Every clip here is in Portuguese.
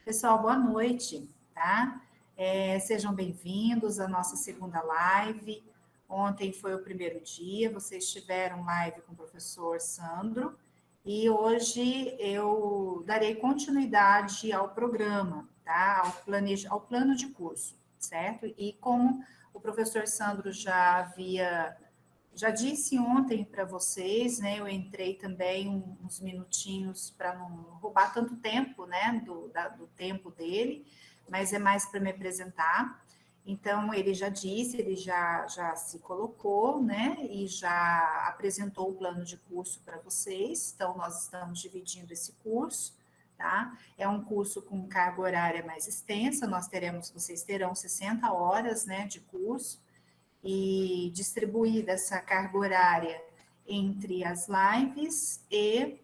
Pessoal, boa noite, tá? Sejam bem-vindos à nossa segunda live. Ontem foi o primeiro dia, vocês tiveram live com o professor Sandro, e hoje eu darei continuidade ao programa, tá? Ao plano de curso, certo? E como o professor Sandro já disse ontem para vocês, né? Eu entrei também uns minutinhos para não roubar tanto tempo, né? Do tempo dele, mas é mais para me apresentar. Então, ele já disse, ele já se colocou, né? E já apresentou o plano de curso para vocês. Então, nós estamos dividindo esse curso, tá? É um curso com carga horária mais extensa. Vocês terão 60 horas, né? De curso. E distribuir essa carga horária entre as lives e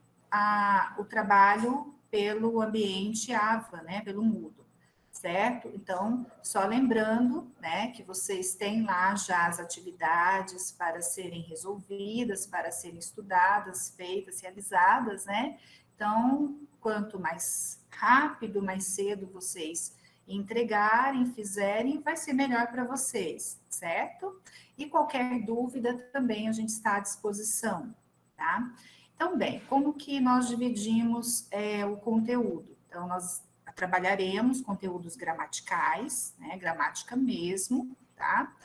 o trabalho pelo ambiente AVA, né, pelo Moodle, certo? Então, só lembrando, né, que vocês têm lá já as atividades para serem resolvidas, para serem estudadas, feitas, realizadas, né? Então, quanto mais rápido, mais cedo vocês entregarem, fizerem, vai ser melhor para vocês, certo? E qualquer dúvida também a gente está à disposição, tá? Então, bem, como que nós dividimos o conteúdo? Então, nós trabalharemos conteúdos gramaticais, né, gramática mesmo, tá?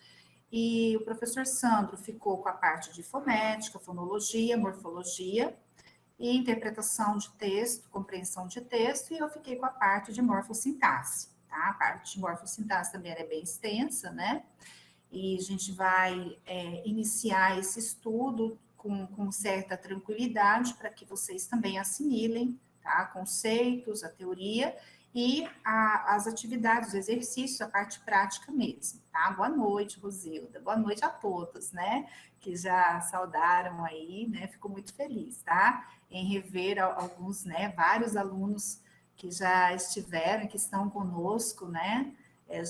E o professor Sandro ficou com a parte de fonética, fonologia, morfologia e interpretação de texto, compreensão de texto, e eu fiquei com a parte de morfossintaxe, tá? A parte de morfossintaxe também é bem extensa, né? E a gente vai iniciar esse estudo com certa tranquilidade para que vocês também assimilem, tá? Conceitos, a teoria e as atividades, os exercícios, a parte prática mesmo, tá? Boa noite, Rosilda. Boa noite a todos, né? Que já saudaram aí, né? Fico muito feliz, tá? Em rever alguns, né? Vários alunos que já estiveram, que estão conosco, né?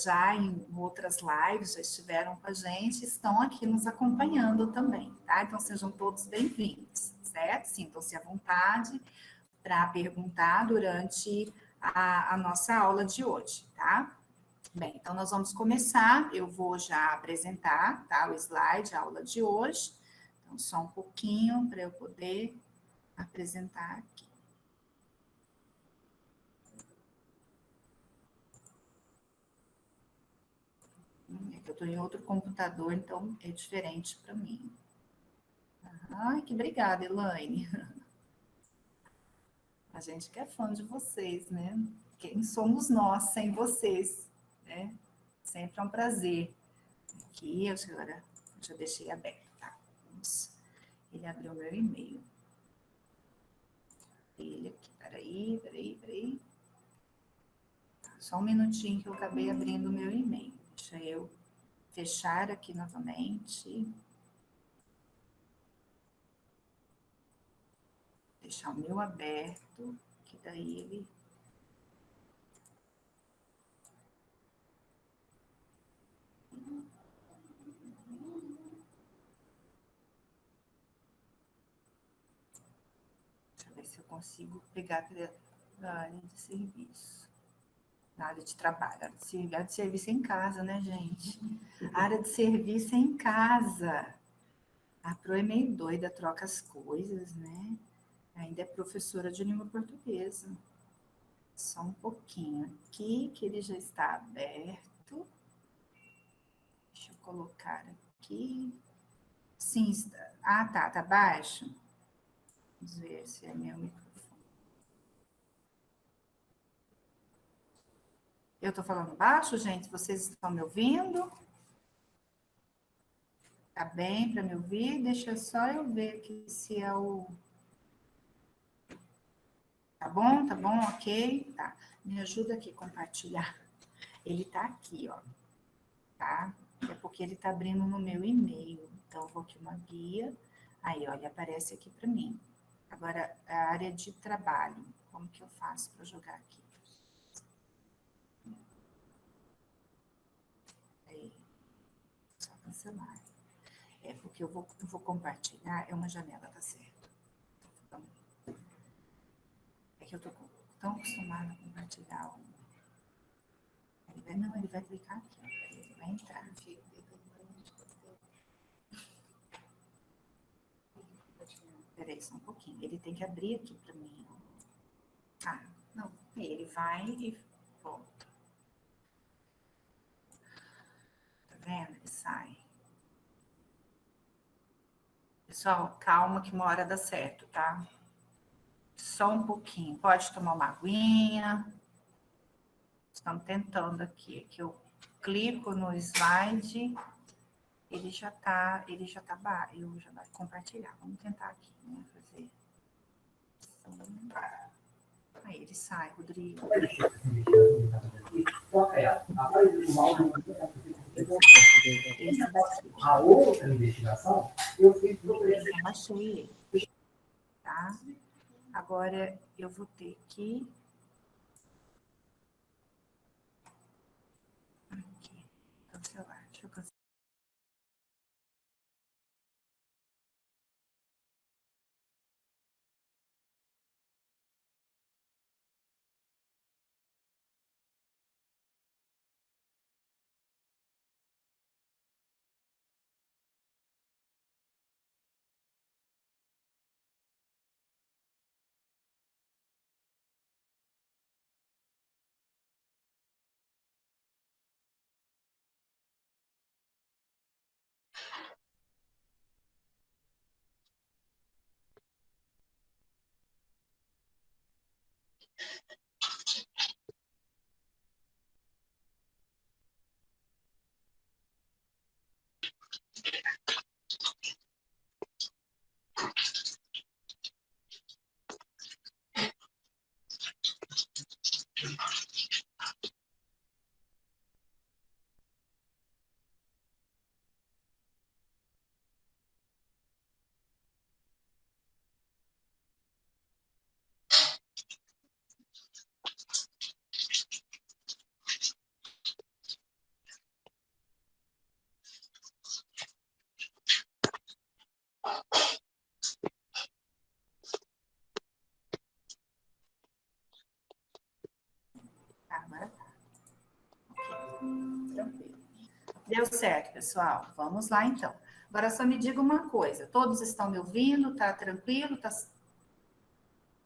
Já em outras lives, já estiveram com a gente, estão aqui nos acompanhando também, tá? Então, sejam todos bem-vindos, certo? Sintam-se à vontade para perguntar durante a nossa aula de hoje, tá? Bem, então nós vamos começar, eu vou já apresentar, tá? O slide, a aula de hoje. Então, só um pouquinho para eu poder apresentar aqui. Eu estou em outro computador, então é diferente para mim. Ai, que obrigada, Elaine. A gente que é fã de vocês, né? Quem somos nós sem vocês, né? Sempre é um prazer. Aqui, agora, já deixei aberto, tá? Vamos. Ele abriu meu e-mail. Ele aqui, peraí. Só um minutinho que eu acabei abrindo o meu e-mail. Deixa eu fechar aqui novamente. Deixar o meu aberto, que daí ele... Deixa eu ver se eu consigo pegar a área de serviço. Na área de trabalho, área de serviço é em casa, né, gente? A área de serviço é em casa. A Pro é meio doida, troca as coisas, né? Ainda é professora de língua portuguesa. Só um pouquinho aqui, que ele já está aberto. Deixa eu colocar aqui. Sim, está. Ah, tá baixo. Vamos ver se é meu microfone. Eu estou falando baixo, gente? Vocês estão me ouvindo? Tá bem para me ouvir? Deixa só eu ver aqui se é o... Tá bom, ok? Tá. Me ajuda aqui a compartilhar. Ele tá aqui, ó. Tá? É porque ele tá abrindo no meu e-mail. Então, eu vou aqui uma guia. Aí, ó, ele aparece aqui para mim. Agora, a área de trabalho. Como que eu faço para jogar aqui? Aí, só cancelar. É porque eu vou compartilhar. É uma janela, tá certo? Então, é que eu tô tão acostumada a compartilhar Não, ele vai clicar aqui, ele vai entrar. Peraí, só um pouquinho. Ele tem que abrir aqui para mim. Ah, não. Ele vai e volta. Tá vendo? Ele sai. Pessoal, calma que uma hora dá certo, tá? Só um pouquinho. Pode tomar uma aguinha. Estamos tentando aqui. Que eu clico no slide, ele já tá, eu já vai compartilhar. Vamos tentar aqui, né? Fazer. Aí ele sai, Rodrigo. A outra investigação, eu fiz Eu baixei ele, tá? Agora eu vou ter que... Aqui, cancelar. Deixa eu cancelar. Tá, agora tá. Tranquilo. Deu certo, pessoal. Vamos lá, então. Agora só me diga uma coisa. Todos estão me ouvindo? Tá tranquilo? Tá,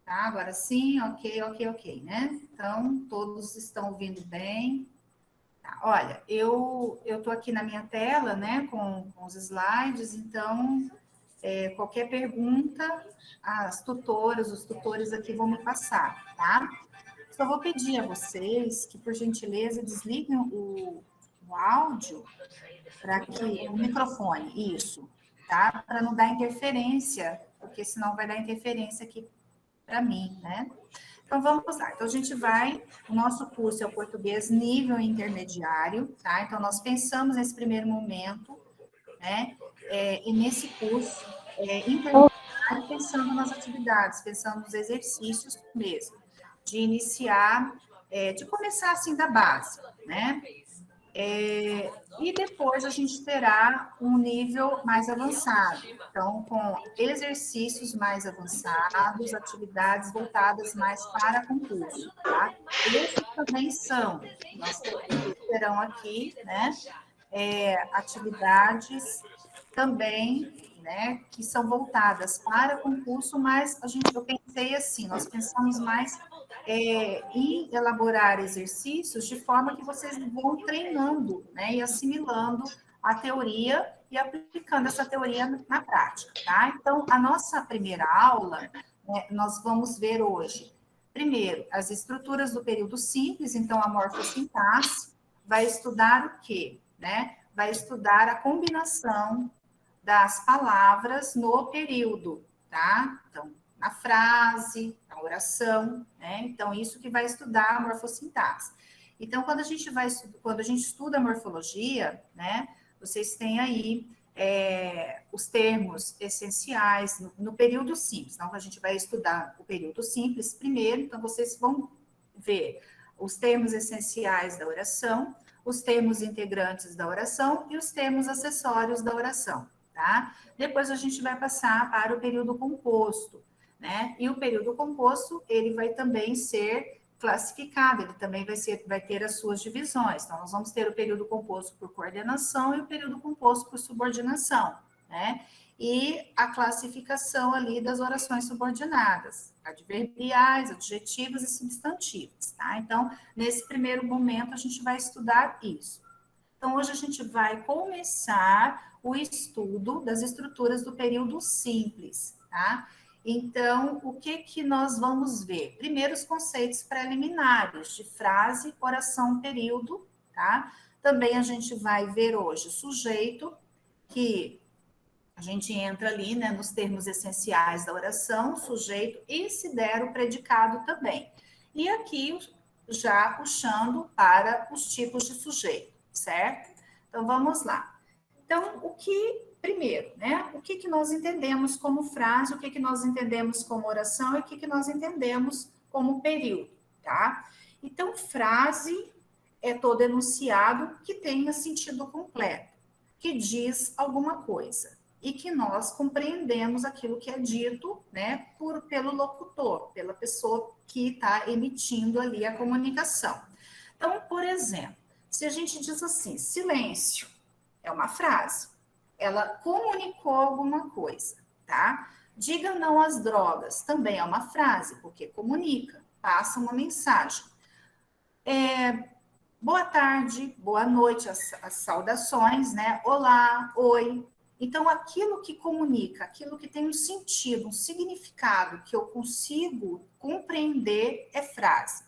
agora sim, ok, né? Então, todos estão ouvindo bem. Tá, olha, eu tô aqui na minha tela, né, com os slides, então, qualquer pergunta, as tutoras, os tutores aqui vão me passar, tá? Só vou pedir a vocês que, por gentileza, desliguem o áudio para que o microfone, isso, tá? Para não dar interferência, porque senão vai dar interferência aqui para mim, né? Então vamos lá. Então a gente vai, o nosso curso é o português nível intermediário, tá? Então nós pensamos nesse primeiro momento, né? E nesse curso intermediário, pensando nas atividades, pensando nos exercícios mesmo, de iniciar, de começar assim da base, né? E depois a gente terá um nível mais avançado, então, com exercícios mais avançados, atividades voltadas mais para concurso, tá? Esses também são, nós terão aqui, né, atividades também, né, que são voltadas para concurso, mas eu pensei assim, nós pensamos mais em elaborar exercícios de forma que vocês vão treinando, né, e assimilando a teoria e aplicando essa teoria na prática, tá? Então, a nossa primeira aula, né, nós vamos ver hoje, primeiro, as estruturas do período simples, então a morfossintaxe vai estudar o quê, né? Vai estudar a combinação das palavras no período, tá? Então, na frase, na oração, né? Então, isso que vai estudar a morfossintaxe. Então, quando a gente estuda a morfologia, né? Vocês têm aí os termos essenciais no período simples. Então, a gente vai estudar o período simples primeiro, então vocês vão ver os termos essenciais da oração, os termos integrantes da oração e os termos acessórios da oração, tá? Depois a gente vai passar para o período composto, né? E o período composto, ele vai também ser classificado, ele também vai ter as suas divisões. Então, nós vamos ter o período composto por coordenação e o período composto por subordinação, né? E a classificação ali das orações subordinadas, adverbiais, adjetivas e substantivas, tá? Então, nesse primeiro momento, a gente vai estudar isso. Então, hoje a gente vai começar o estudo das estruturas do período simples, tá? Então, o que nós vamos ver? Primeiro, os conceitos preliminares de frase, oração, período, tá? Também a gente vai ver hoje o sujeito, que a gente entra ali, né, nos termos essenciais da oração, sujeito, e se der o predicado também. E aqui, já puxando para os tipos de sujeito, certo? Então, vamos lá. Então, primeiro, né, o que nós entendemos como frase, o que nós entendemos como oração e o que nós entendemos como período, tá? Então, frase é todo enunciado que tenha sentido completo, que diz alguma coisa e que nós compreendemos aquilo que é dito, né, pelo locutor, pela pessoa que está emitindo ali a comunicação. Então, por exemplo, se a gente diz assim, silêncio, é uma frase, ela comunicou alguma coisa, tá? Diga não às drogas, também é uma frase, porque comunica, passa uma mensagem. Boa tarde, boa noite, as saudações, né? Olá, oi. Então, aquilo que comunica, aquilo que tem um sentido, um significado que eu consigo compreender é frase.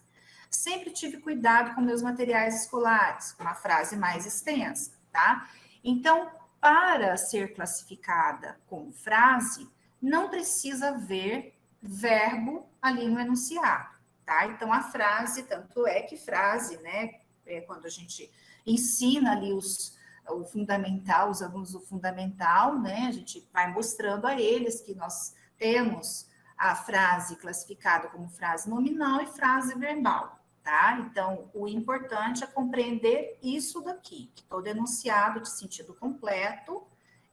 Sempre tive cuidado com meus materiais escolares, com uma frase mais extensa, tá? Então, para ser classificada como frase, não precisa haver verbo ali no enunciado, tá? Então, a frase, tanto é que frase, né? Quando a gente ensina ali o fundamental, os alunos do fundamental, né? A gente vai mostrando a eles que nós temos a frase classificada como frase nominal e frase verbal, tá? Então, o importante é compreender isso daqui, que todo enunciado de sentido completo,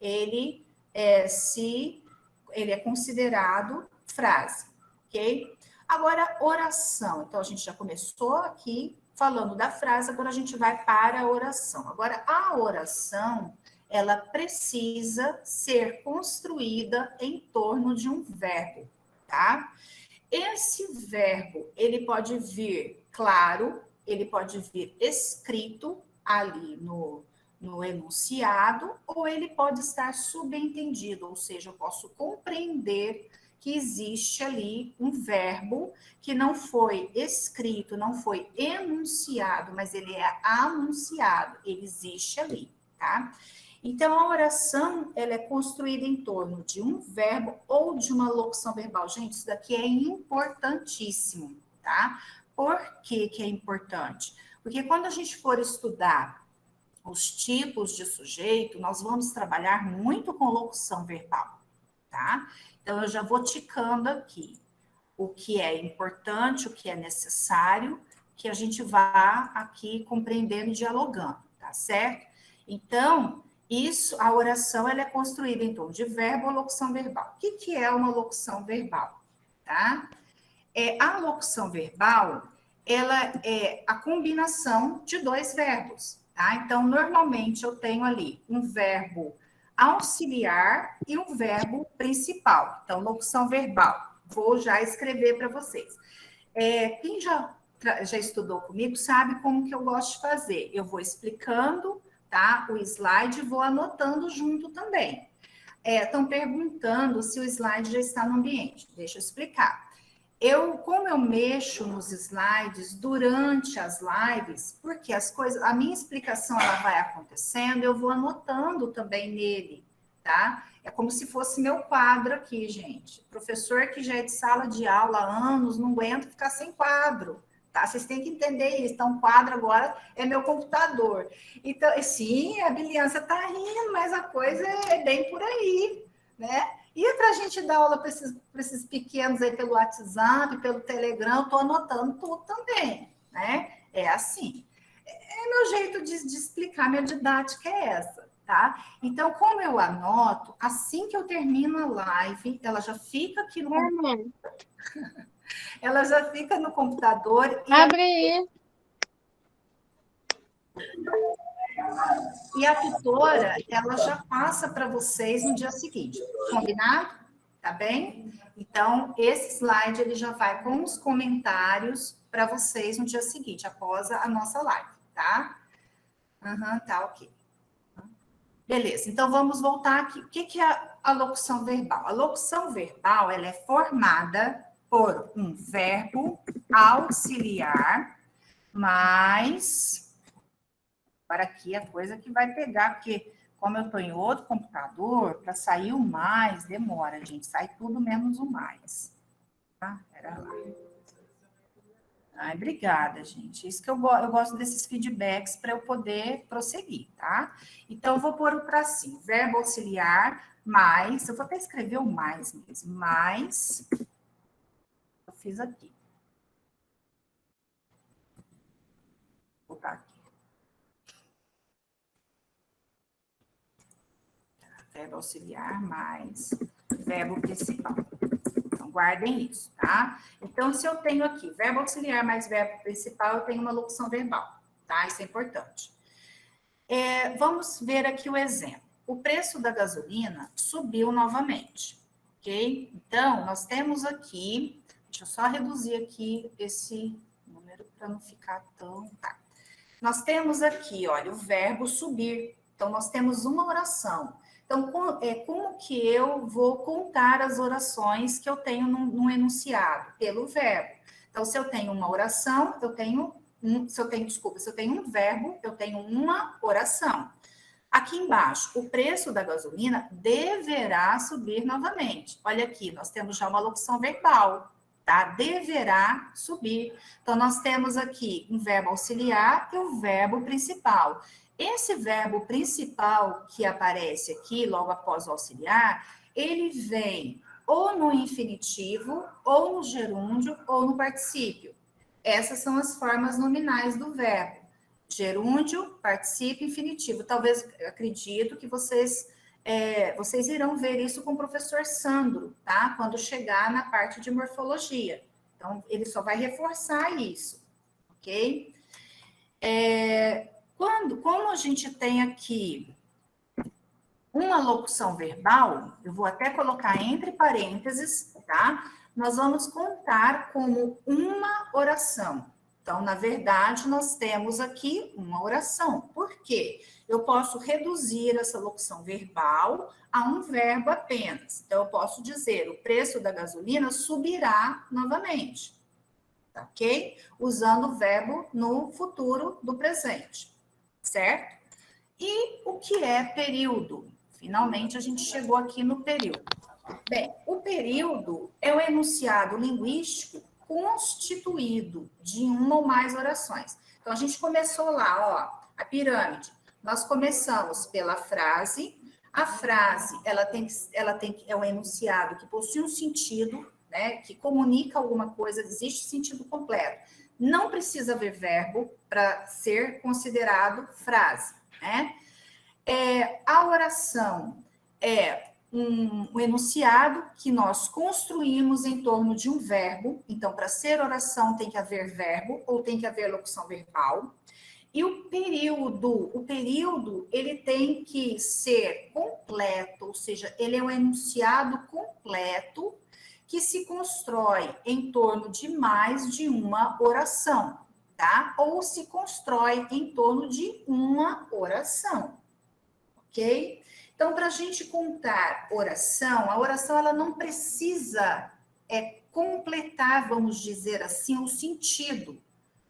ele é considerado frase, ok? Agora, oração. Então, a gente já começou aqui falando da frase, agora a gente vai para a oração. Agora, a oração, ela precisa ser construída em torno de um verbo, tá? Esse verbo, ele pode vir claro, ele pode vir escrito ali no enunciado, ou ele pode estar subentendido, ou seja, eu posso compreender que existe ali um verbo que não foi escrito, não foi enunciado, mas ele é anunciado, ele existe ali, tá? Então, a oração, ela é construída em torno de um verbo ou de uma locução verbal. Gente, isso daqui é importantíssimo, tá? Por que que é importante? Porque quando a gente for estudar os tipos de sujeito, nós vamos trabalhar muito com locução verbal, tá? Então, eu já vou ticando aqui o que é importante, o que é necessário, que a gente vá aqui compreendendo e dialogando, tá certo? Então, a oração, ela é construída em torno de verbo ou locução verbal. O que é uma locução verbal? Tá? A locução verbal, ela é a combinação de dois verbos, tá? Então, normalmente, eu tenho ali um verbo auxiliar e um verbo principal. Então, locução verbal. Vou já escrever para vocês. Quem já estudou comigo sabe como que eu gosto de fazer. Eu vou explicando, tá? O slide e vou anotando junto também. Estão perguntando se o slide já está no ambiente. Deixa eu explicar. Como eu mexo nos slides durante as lives, porque a minha explicação ela vai acontecendo, eu vou anotando também nele, tá? É como se fosse meu quadro aqui, gente. Professor que já é de sala de aula há anos, não aguenta ficar sem quadro, tá? Vocês têm que entender isso. Então, o quadro agora é meu computador. Então, sim, a Biliança está rindo, mas a coisa é bem por aí, né? E para a gente dar aula para esses pequenos aí pelo WhatsApp, pelo Telegram, eu estou anotando tudo também, né? É assim. Meu jeito de explicar, minha didática é essa, tá? Então, como eu anoto, assim que eu termino a live, ela já fica aqui no computador. Ela já fica no computador Abre aí. e a tutora, ela já passa para vocês no dia seguinte. Combinado? Tá bem? Então, esse slide ele já vai com os comentários para vocês no dia seguinte, após a nossa live, tá? Tá ok. Beleza, então vamos voltar aqui. O que é a locução verbal? A locução verbal ela é formada por um verbo auxiliar, mais... Para aqui a coisa que vai pegar, porque como eu estou em outro computador, para sair o mais demora, gente. Sai tudo menos o mais. Tá? Pera lá. Ai, obrigada, gente. Isso que eu gosto desses feedbacks para eu poder prosseguir, tá? Então, eu vou pôr o tracinho. Verbo auxiliar, mais. Eu vou até escrever o mais mesmo. Mais. Eu fiz aqui. Vou botar aqui. Verbo auxiliar, mais. Verbo principal. Então, guardem isso, tá? Então, se eu tenho aqui verbo auxiliar mais verbo principal, eu tenho uma locução verbal, tá? Isso é importante. Vamos ver aqui o exemplo. O preço da gasolina subiu novamente, ok? Então, nós temos aqui, deixa eu só reduzir aqui esse número para não ficar tão... Tá. Nós temos aqui, olha, o verbo subir. Então, nós temos uma oração. Então, como que eu vou contar as orações que eu tenho num enunciado? Pelo verbo. Então, se eu tenho uma oração, eu tenho se eu tenho um verbo, eu tenho uma oração. Aqui embaixo, o preço da gasolina deverá subir novamente. Olha aqui, nós temos já uma locução verbal, tá? Deverá subir. Então, nós temos aqui um verbo auxiliar e o verbo principal. Esse verbo principal que aparece aqui, logo após o auxiliar, ele vem ou no infinitivo, ou no gerúndio, ou no particípio. Essas são as formas nominais do verbo. Gerúndio, particípio, infinitivo. Talvez, acredito que vocês irão ver isso com o professor Sandro, tá? Quando chegar na parte de morfologia. Então, ele só vai reforçar isso, ok? Como a gente tem aqui uma locução verbal, eu vou até colocar entre parênteses, tá? Nós vamos contar como uma oração. Então, na verdade, nós temos aqui uma oração. Por quê? Eu posso reduzir essa locução verbal a um verbo apenas. Então, eu posso dizer, o preço da gasolina subirá novamente. Tá, ok? Usando o verbo no futuro do presente. Certo? E o que é período? Finalmente, a gente chegou aqui no período. Bem, o período é o enunciado linguístico constituído de uma ou mais orações. Então, a gente começou lá, ó, a pirâmide. Nós começamos pela frase. A frase, é um enunciado que possui um sentido, né, que comunica alguma coisa, existe sentido completo. Não precisa haver verbo para ser considerado frase, né? A oração é um enunciado que nós construímos em torno de um verbo. Então, para ser oração tem que haver verbo ou tem que haver locução verbal. E o período, ele tem que ser completo, ou seja, ele é um enunciado completo que se constrói em torno de mais de uma oração, tá? Ou se constrói em torno de uma oração, ok? Então, para a gente contar oração, a oração ela não precisa completar, vamos dizer assim, o sentido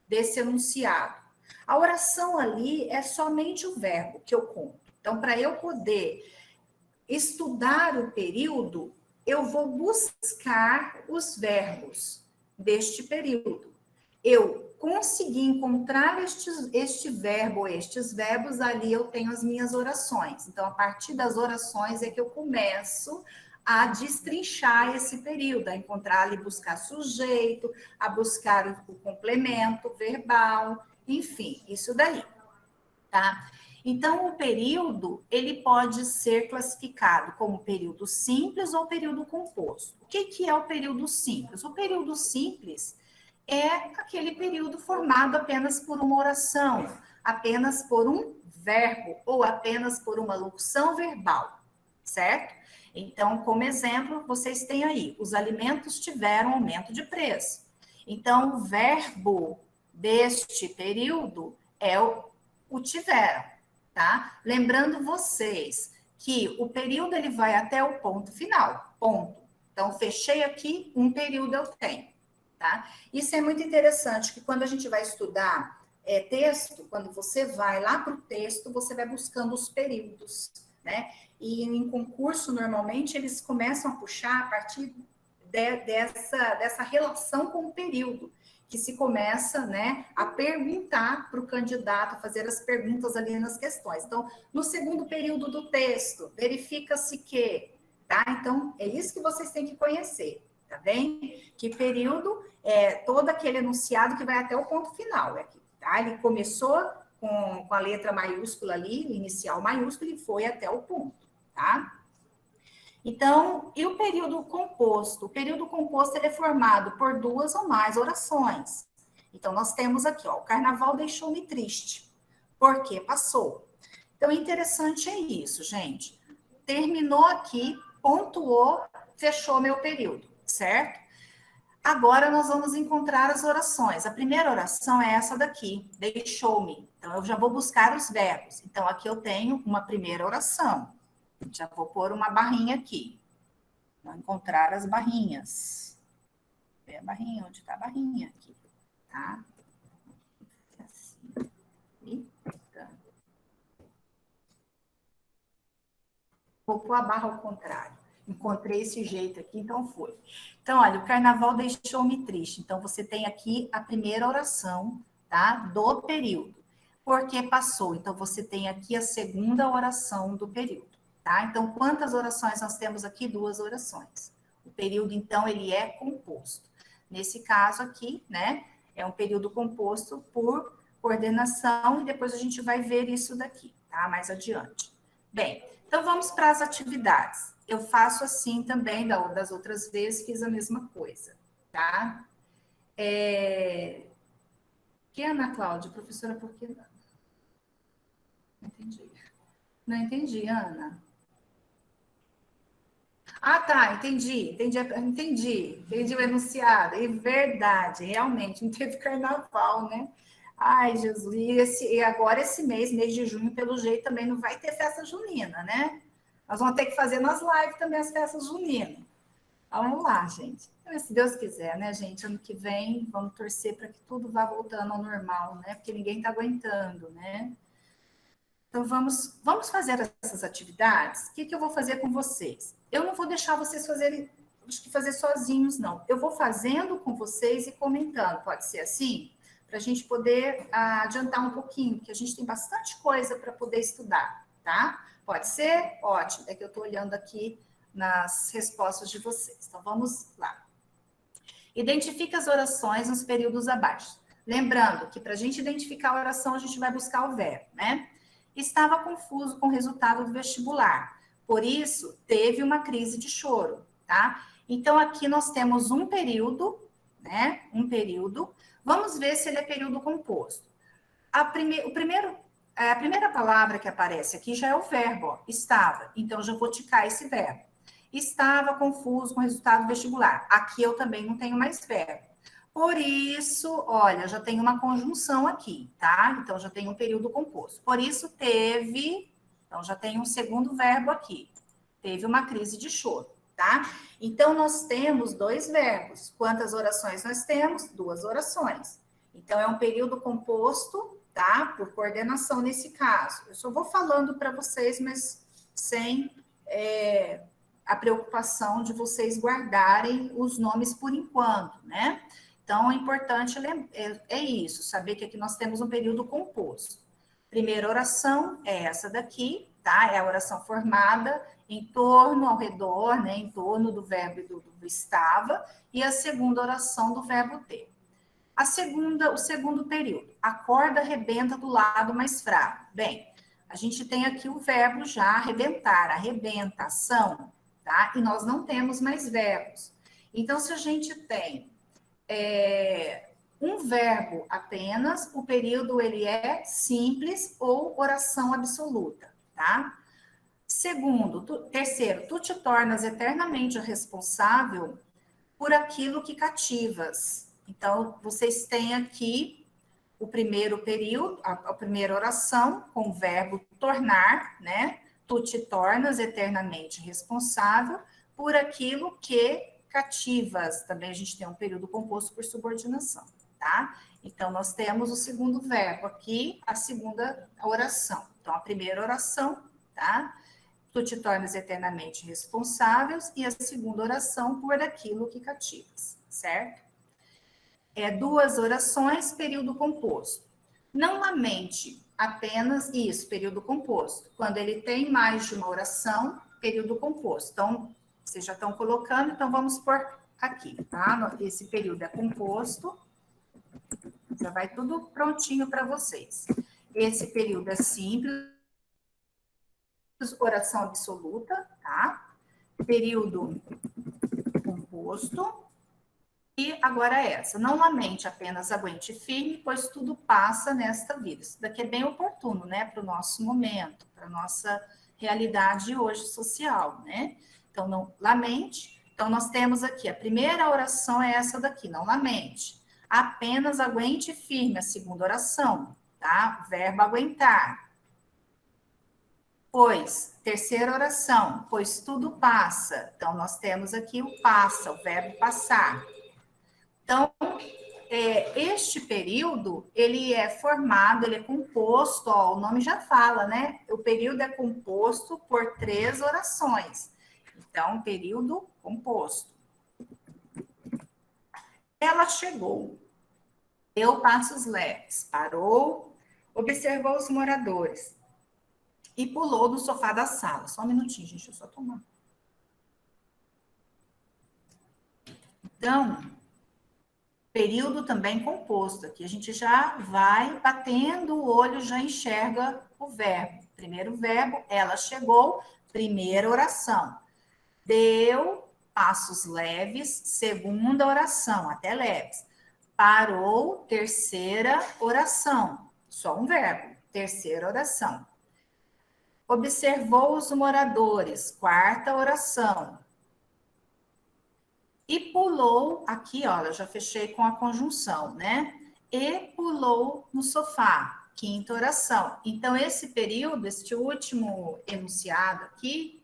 desse enunciado. A oração ali é somente o verbo que eu conto. Então, para eu poder estudar o período, eu vou buscar os verbos deste período. Eu consegui encontrar este verbo, estes verbos, ali eu tenho as minhas orações. Então, a partir das orações é que eu começo a destrinchar esse período, a encontrar ali, buscar sujeito, a buscar o complemento verbal, enfim, isso daí, tá? Então, o período, ele pode ser classificado como período simples ou período composto. O que é o período simples? O período simples é aquele período formado apenas por uma oração, apenas por um verbo ou apenas por uma locução verbal, certo? Então, como exemplo, vocês têm aí, os alimentos tiveram aumento de preço. Então, o verbo deste período é o tiveram, tá? Lembrando vocês que o período ele vai até o ponto final, ponto. Então, fechei aqui, um período eu tenho, tá? Isso é muito interessante, que quando a gente vai estudar texto, quando você vai lá para o texto, você vai buscando os períodos, né? E em concurso, normalmente, eles começam a puxar a partir dessa relação com o período, que se começa, né, a perguntar para o candidato, a fazer as perguntas ali nas questões. Então, no segundo período do texto, verifica-se que, tá? Então, é isso que vocês têm que conhecer, tá bem? Que período é todo aquele enunciado que vai até o ponto final, tá? Ele começou com a letra maiúscula ali, inicial maiúscula, e foi até o ponto, tá? Então, e o período composto? O período composto ele é formado por duas ou mais orações. Então, nós temos aqui, ó, o carnaval deixou-me triste, porque passou. Então, interessante é isso, gente. Terminou aqui, pontuou, fechou meu período, certo? Agora nós vamos encontrar as orações. A primeira oração é essa daqui, deixou-me. Então, eu já vou buscar os verbos. Então, aqui eu tenho uma primeira oração. Já vou pôr uma barrinha aqui. Vou encontrar as barrinhas. Vê a barrinha, onde está a barrinha aqui, tá? Assim. Vou pôr a barra ao contrário. Encontrei esse jeito aqui, então foi. Então, olha, o carnaval deixou-me triste. Então, você tem aqui a primeira oração, tá? Do período. Porque passou. Então, você tem aqui a segunda oração do período, tá? Então, quantas orações nós temos aqui? Duas orações. O período, então, ele é composto. Nesse caso aqui, né? É um período composto por coordenação e depois a gente vai ver isso daqui, tá? Mais adiante. Bem, então vamos para as atividades. Eu faço assim também, das outras vezes, fiz a mesma coisa, tá? Que Ana Cláudia, professora, por que não? Não entendi. Não entendi, Ana. Ah, tá, entendi o enunciado. É verdade, realmente, não teve carnaval, né? Ai, Jesus, e agora esse mês de junho, pelo jeito, também não vai ter festa junina, né? Nós vamos ter que fazer nas lives também as festas juninas. Vamos lá, gente. Então, se Deus quiser, né, gente? Ano que vem, vamos torcer para que tudo vá voltando ao normal, né? Porque ninguém está aguentando, né? Então, vamos fazer essas atividades. O que eu vou fazer com vocês? Eu não vou deixar vocês fazer sozinhos, não. Eu vou fazendo com vocês e comentando. Pode ser assim? Para a gente poder adiantar um pouquinho, porque a gente tem bastante coisa para poder estudar, tá? Pode ser? Ótimo. É que eu estou olhando aqui nas respostas de vocês. Então, vamos lá. Identifique as orações nos períodos abaixo. Lembrando que para a gente identificar a oração, a gente vai buscar o verbo, né? Estava confuso com o resultado do vestibular. Por isso, teve uma crise de choro, tá? Então, aqui nós temos um período, né? Um período. Vamos ver se ele é período composto. A primeira palavra que aparece aqui já é o verbo, ó, estava. Então, já vou ticar esse verbo. Estava confuso com o resultado do vestibular. Aqui eu também não tenho mais verbo. Por isso, olha, já tem uma conjunção aqui, tá? Então, já tem um período composto. Por isso, teve... Então, já tem um segundo verbo aqui. Teve uma crise de choro, tá? Então, nós temos dois verbos. Quantas orações nós temos? Duas orações. Então, é um período composto, tá? Por coordenação nesse caso. Eu só vou falando para vocês, mas sem a preocupação de vocês guardarem os nomes por enquanto, né? Então, é importante é isso, saber que aqui nós temos um período composto. Primeira oração é essa daqui, tá? É a oração formada em torno, ao redor, né? Em torno do verbo do estava, e a segunda oração do verbo ter. O segundo período, a corda arrebenta do lado mais fraco. Bem, a gente tem aqui o verbo já arrebentar, arrebentação, tá? E nós não temos mais verbos. Então, se a gente tem um verbo apenas, o período ele é simples ou oração absoluta, tá? Terceiro, tu te tornas eternamente responsável por aquilo que cativas. Então, vocês têm aqui o primeiro período, a primeira oração, com o verbo tornar, né? Tu te tornas eternamente responsável por aquilo que cativas. Também a gente tem um período composto por subordinação, tá? Então, nós temos o segundo verbo aqui, a segunda oração. Então, a primeira oração, tá? Tu te tornas eternamente responsáveis, e a segunda oração por aquilo que cativas, certo? Duas orações, período composto. Não lamente apenas isso, período composto. Quando ele tem mais de uma oração, período composto. Então, vocês já estão colocando, então vamos por aqui, tá? Esse período é composto, já vai tudo prontinho para vocês. Esse período é simples, oração absoluta, tá? Período composto. E agora essa, não lamente, apenas aguente firme, pois tudo passa nesta vida. Isso daqui é bem oportuno, né, para o nosso momento, para a nossa realidade hoje social, né? Então, não lamente. Então, nós temos aqui, a primeira oração é essa daqui, não lamente. Apenas aguente firme, a segunda oração, tá? Verbo aguentar. Pois, terceira oração, pois tudo passa. Então, nós temos aqui o passa, o verbo passar. Então, este período, ele é formado, ele é composto, ó, o nome já fala, né? O período é composto por 3 orações. Então, período composto. Ela chegou, deu passos leves, parou, observou os moradores e pulou do sofá da sala. Só um minutinho, gente, deixa eu só tomar. Então, período também composto. Aqui a gente já vai batendo o olho, já enxerga o verbo. Primeiro verbo, ela chegou, primeira oração. Deu passos leves, segunda oração, até leves. Parou, terceira oração. Só um verbo, terceira oração. Observou os moradores, quarta oração. E pulou, aqui, olha, já fechei com a conjunção, né? E pulou no sofá, quinta oração. Então, esse período, este último enunciado aqui,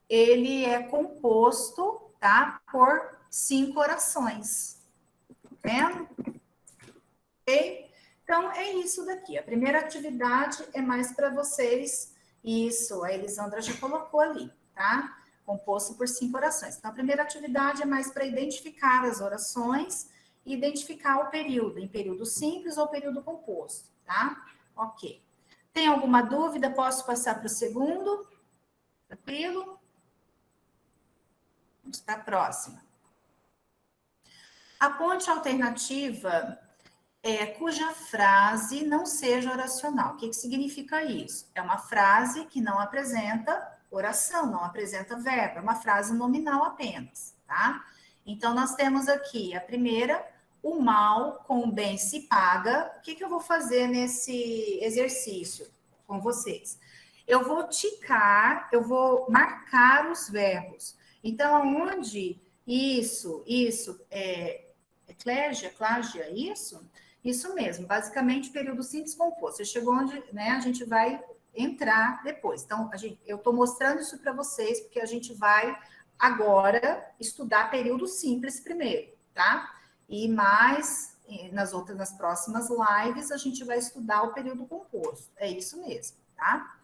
ele é composto, tá? Por 5 orações. Tá vendo? Ok? Então, é isso daqui. A primeira atividade é mais para vocês. Isso, a Elisandra já colocou ali, tá? Composto por 5 orações. Então, a primeira atividade é mais para identificar as orações e identificar o período, em período simples ou período composto, tá? Ok. Tem alguma dúvida? Posso passar para o segundo? Tranquilo? Vamos para a próxima. Aponte a alternativa cuja frase não seja oracional. O que significa isso? É uma frase que não apresenta oração, não apresenta verbo, é uma frase nominal apenas, tá? Então, nós temos aqui a primeira, o mal com o bem se paga. O que eu vou fazer nesse exercício com vocês? Eu vou ticar, eu vou marcar os verbos. Então, aonde isso, clágia, isso? Isso mesmo, basicamente período simples composto. Você chegou onde, né, a gente vai entrar depois. Então, eu estou mostrando isso para vocês, porque a gente vai agora estudar período simples primeiro, tá? E mais, nas próximas lives, a gente vai estudar o período composto. É isso mesmo, tá?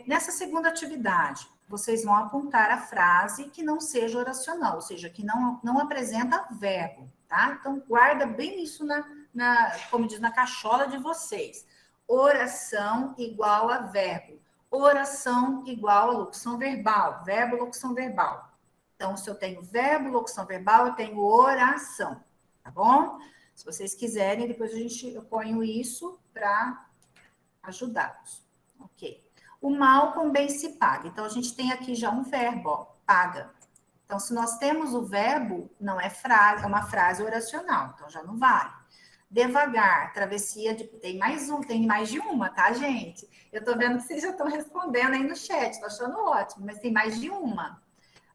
Nessa segunda atividade, vocês vão apontar a frase que não seja oracional, ou seja, que não apresenta verbo, tá? Então, guarda bem isso como diz, na cachola de vocês. Oração igual a verbo. Oração igual a locução verbal. Verbo, locução verbal. Então, se eu tenho verbo, locução verbal, eu tenho oração, tá bom? Se vocês quiserem, depois eu ponho isso para ajudá-los. Ok. O mal com bem se paga. Então, a gente tem aqui já um verbo, ó, paga. Então, se nós temos o verbo, não é frase, é uma frase oracional, então já não vale. Devagar, travessia de... Tem mais de uma, tá, gente? Eu tô vendo que vocês já estão respondendo aí no chat, tô achando ótimo, mas tem mais de uma.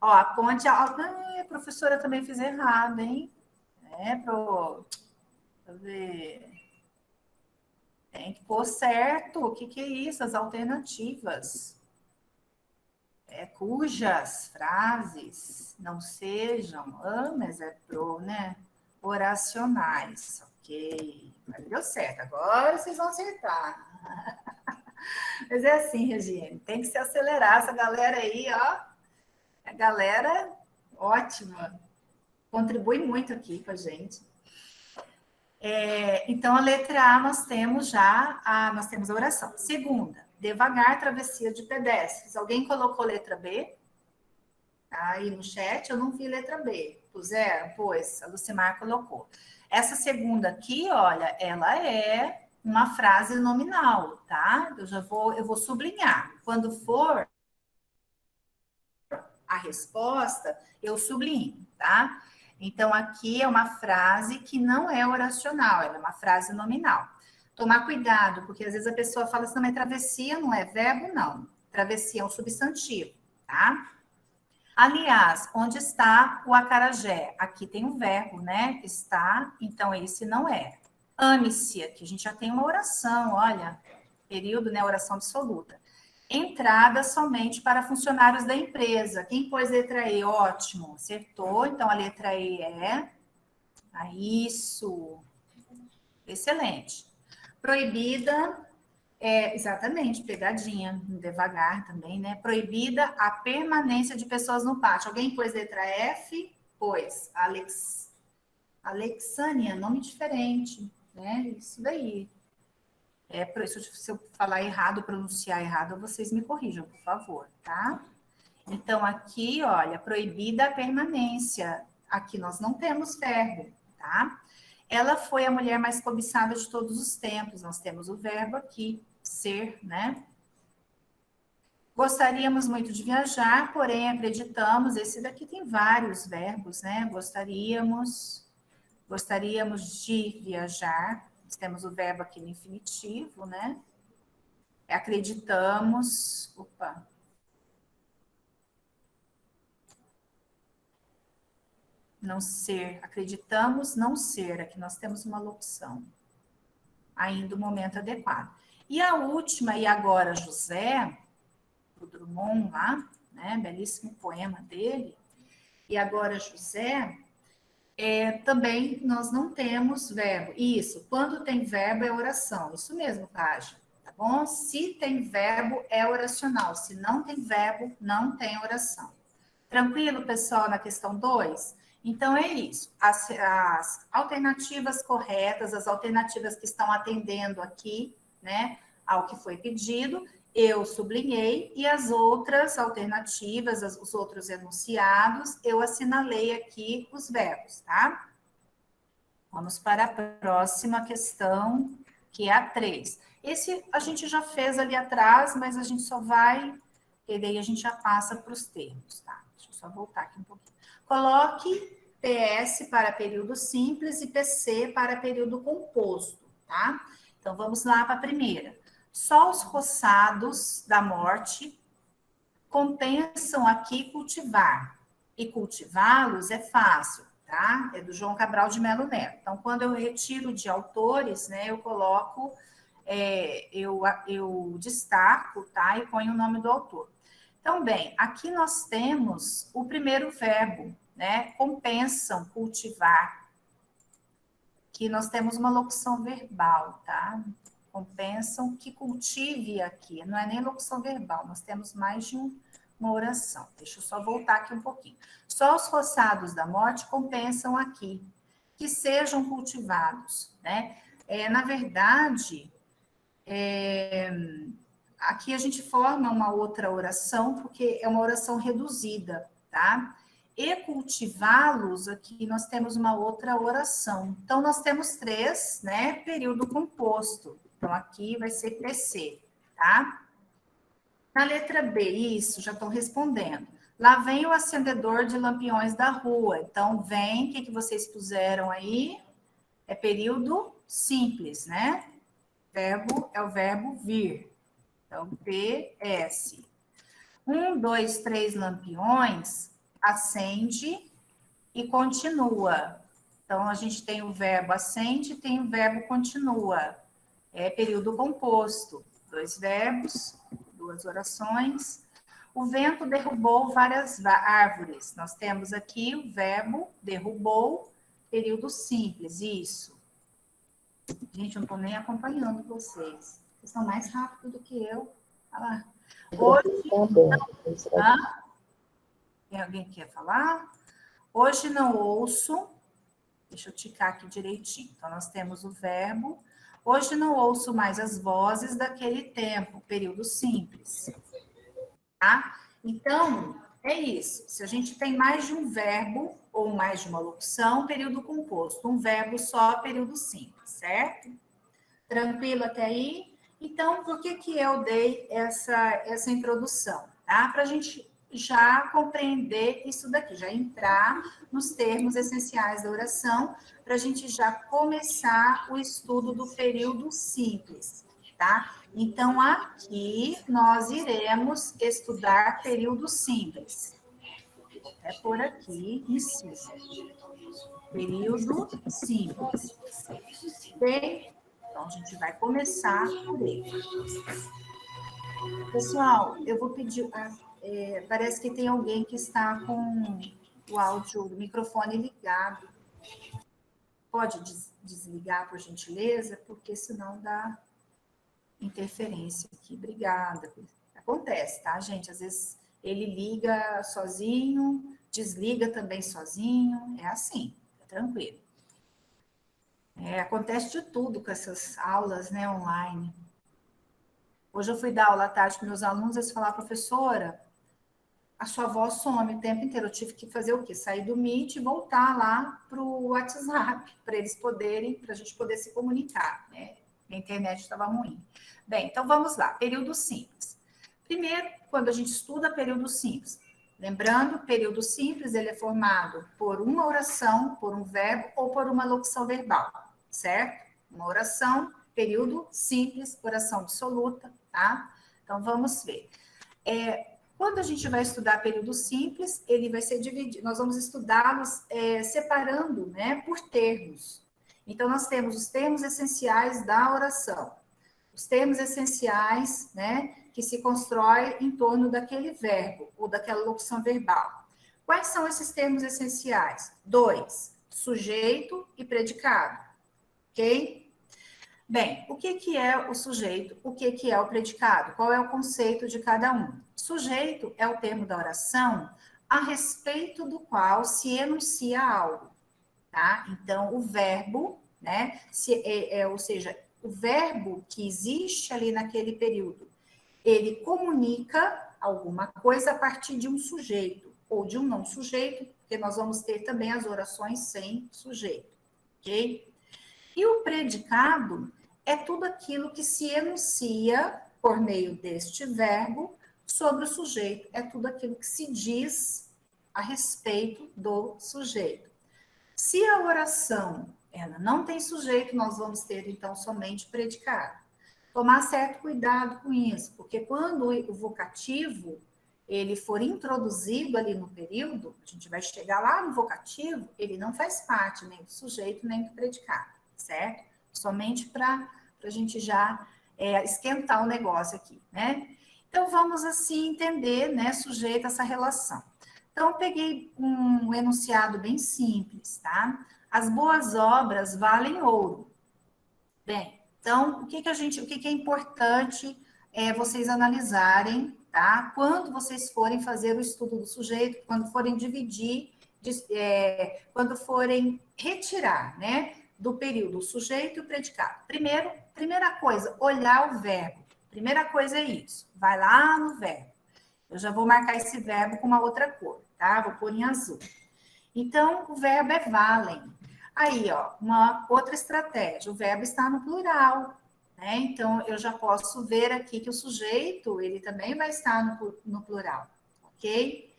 Ó, a ponte... a professora também fiz errado, hein? Deixa eu ver... Tem que pôr certo. O que é isso? As alternativas. Cujas frases não sejam, mas é pro, né? Oracionais. Ok. Mas deu certo. Agora vocês vão acertar. Mas é assim, Regina. Tem que se acelerar. Essa galera aí, ó. A galera ótima. Contribui muito aqui com a gente. Então, a letra A nós temos nós temos a oração. Segunda, devagar, travessia de pedestres. Alguém colocou letra B? Aí no chat, eu não vi letra B. Puseram? Pois, a Lucimar colocou. Essa segunda aqui, olha, ela é uma frase nominal, tá? Eu vou sublinhar. Quando for a resposta, eu sublinho, tá? Então, aqui é uma frase que não é oracional, ela é uma frase nominal. Tomar cuidado, porque às vezes a pessoa fala assim, não, mas travessia não é verbo, não. Travessia é um substantivo, tá? Aliás, onde está o acarajé? Aqui tem um verbo, né? Está, então esse não é. Ame-se, aqui a gente já tem uma oração, olha, período, né? Oração absoluta. Entrada somente para funcionários da empresa. Quem pôs letra E? Ótimo, acertou. Então, a letra E é... isso. Excelente. Proibida, exatamente, pegadinha, devagar também, né? Proibida a permanência de pessoas no pátio. Alguém pôs letra F? Pois. Alexânia, nome diferente, né? Isso daí. Por isso, se eu falar errado, pronunciar errado, vocês me corrijam, por favor, tá? Então, aqui, olha, proibida a permanência. Aqui nós não temos verbo, tá? Ela foi a mulher mais cobiçada de todos os tempos. Nós temos o verbo aqui, ser, né? Gostaríamos muito de viajar, porém acreditamos. Esse daqui tem vários verbos, né? Gostaríamos de viajar. Nós temos o verbo aqui no infinitivo, né? Acreditamos. Não ser. Acreditamos não ser. Aqui nós temos uma locução. Ainda o momento adequado. E a última, e agora José, do Drummond lá, né? Belíssimo poema dele. E agora José, também nós não temos verbo. Isso, quando tem verbo é oração. Isso mesmo, Cássio. Tá bom? Se tem verbo, é oracional. Se não tem verbo, não tem oração. Tranquilo, pessoal, na questão 2? Então, é isso. As alternativas corretas, as alternativas que estão atendendo aqui, né, ao que foi pedido, eu sublinhei, e as outras alternativas, os outros enunciados, eu assinalei aqui os verbos, tá? Vamos para a próxima questão, que é a 3. Esse a gente já fez ali atrás, mas a gente só vai, e daí a gente já passa para os termos, tá? Deixa eu só voltar aqui um pouquinho. Coloque PS para período simples e PC para período composto, tá? Então, vamos lá para a primeira. Só os roçados da morte compensam aqui cultivar. E cultivá-los é fácil, tá? É do João Cabral de Melo Neto. Então, quando eu retiro de autores, né, eu coloco, eu destaco, tá? E ponho o nome do autor. Então, bem, aqui nós temos o primeiro verbo, né? Compensam, cultivar. Aqui nós temos uma locução verbal, tá? Compensam que cultive aqui. Não é nem locução verbal, nós temos mais de uma oração. Deixa eu só voltar aqui um pouquinho. Só os roçados da morte compensam aqui, que sejam cultivados, né? Na verdade, aqui a gente forma uma outra oração, porque é uma oração reduzida, tá? E cultivá-los, aqui nós temos uma outra oração. Então, nós temos 3, né? Período composto. Então, aqui vai ser PC, tá? Na letra B, isso, já estou respondendo. Lá vem o acendedor de lampiões da rua. Então, vem, o que vocês puseram aí? É período simples, né? Verbo é o verbo vir. Então, PS. 1, 2, 3 lampiões, acende e continua. Então, a gente tem o verbo acende e tem o verbo continua. É período composto. 2 verbos, 2 orações. O vento derrubou várias árvores. Nós temos aqui o verbo derrubou, período simples, isso. Gente, eu não estou nem acompanhando vocês. Vocês estão mais rápido do que eu. Olha lá. Hoje... Tem alguém que quer falar? Hoje não ouço. Deixa eu ticar aqui direitinho. Então, nós temos o verbo. Hoje não ouço mais as vozes daquele tempo, período simples. Tá? Então, é isso. Se a gente tem mais de um verbo ou mais de uma locução, período composto. Um verbo só, período simples, certo? Tranquilo até aí? Então, por que eu dei essa introdução? Tá? Para a gente já compreender isso daqui, já entrar nos termos essenciais da oração, para a gente já começar o estudo do período simples, tá? Então, aqui nós iremos estudar período simples. É por aqui, em cima. Período simples. Ok? Então, a gente vai começar por ele. Pessoal, eu vou pedir... parece que tem alguém que está com o áudio do microfone ligado. Pode desligar, por gentileza? Porque senão dá interferência aqui. Obrigada. Acontece, tá, gente? Às vezes ele liga sozinho, desliga também sozinho. É assim, tá tranquilo. Acontece de tudo com essas aulas, né, online. Hoje eu fui dar aula à tarde com meus alunos, eles falaram, professora, a sua voz some o tempo inteiro. Eu tive que fazer o quê? Sair do Meet e voltar lá para o WhatsApp, para eles poderem, para a gente poder se comunicar, né? A internet estava ruim. Bem, então vamos lá, período simples. Primeiro, quando a gente estuda período simples, lembrando, período simples, ele é formado por uma oração, por um verbo ou por uma locução verbal, certo? Uma oração, período simples, oração absoluta, tá? Então, vamos ver. Quando a gente vai estudar período simples, ele vai ser dividido, nós vamos estudá-los separando, né, por termos. Então, nós temos os termos essenciais da oração. Os termos essenciais, né, que se constrói em torno daquele verbo ou daquela locução verbal. Quais são esses termos essenciais? 2, sujeito e predicado, ok? Bem, o que é o sujeito? O que é o predicado? Qual é o conceito de cada um? Sujeito é o termo da oração a respeito do qual se enuncia algo, tá? Então, o verbo, né? Ou seja, o verbo que existe ali naquele período, ele comunica alguma coisa a partir de um sujeito ou de um não sujeito, porque nós vamos ter também as orações sem sujeito, ok? E o predicado é tudo aquilo que se enuncia por meio deste verbo sobre o sujeito, é tudo aquilo que se diz a respeito do sujeito. Se a oração ela não tem sujeito, nós vamos ter então somente predicado. Tomar certo cuidado com isso, porque quando o vocativo ele for introduzido ali no período, a gente vai chegar lá no vocativo, ele não faz parte nem do sujeito nem do predicado, certo? Somente para a gente já esquentar o negócio aqui, né? Então, vamos assim entender, né, sujeito a essa relação. Então, eu peguei um enunciado bem simples, tá? As boas obras valem ouro. Bem, então, o que é importante vocês analisarem, tá? Quando vocês forem fazer o estudo do sujeito, quando forem dividir, quando forem retirar, né, do período o sujeito e o predicado. Primeira coisa, olhar o verbo. Primeira coisa é isso. Vai lá no verbo. Eu já vou marcar esse verbo com uma outra cor, tá? Vou pôr em azul. Então, o verbo é valem. Aí, ó, uma outra estratégia. O verbo está no plural, né? Então, eu já posso ver aqui que o sujeito, ele também vai estar no plural, ok?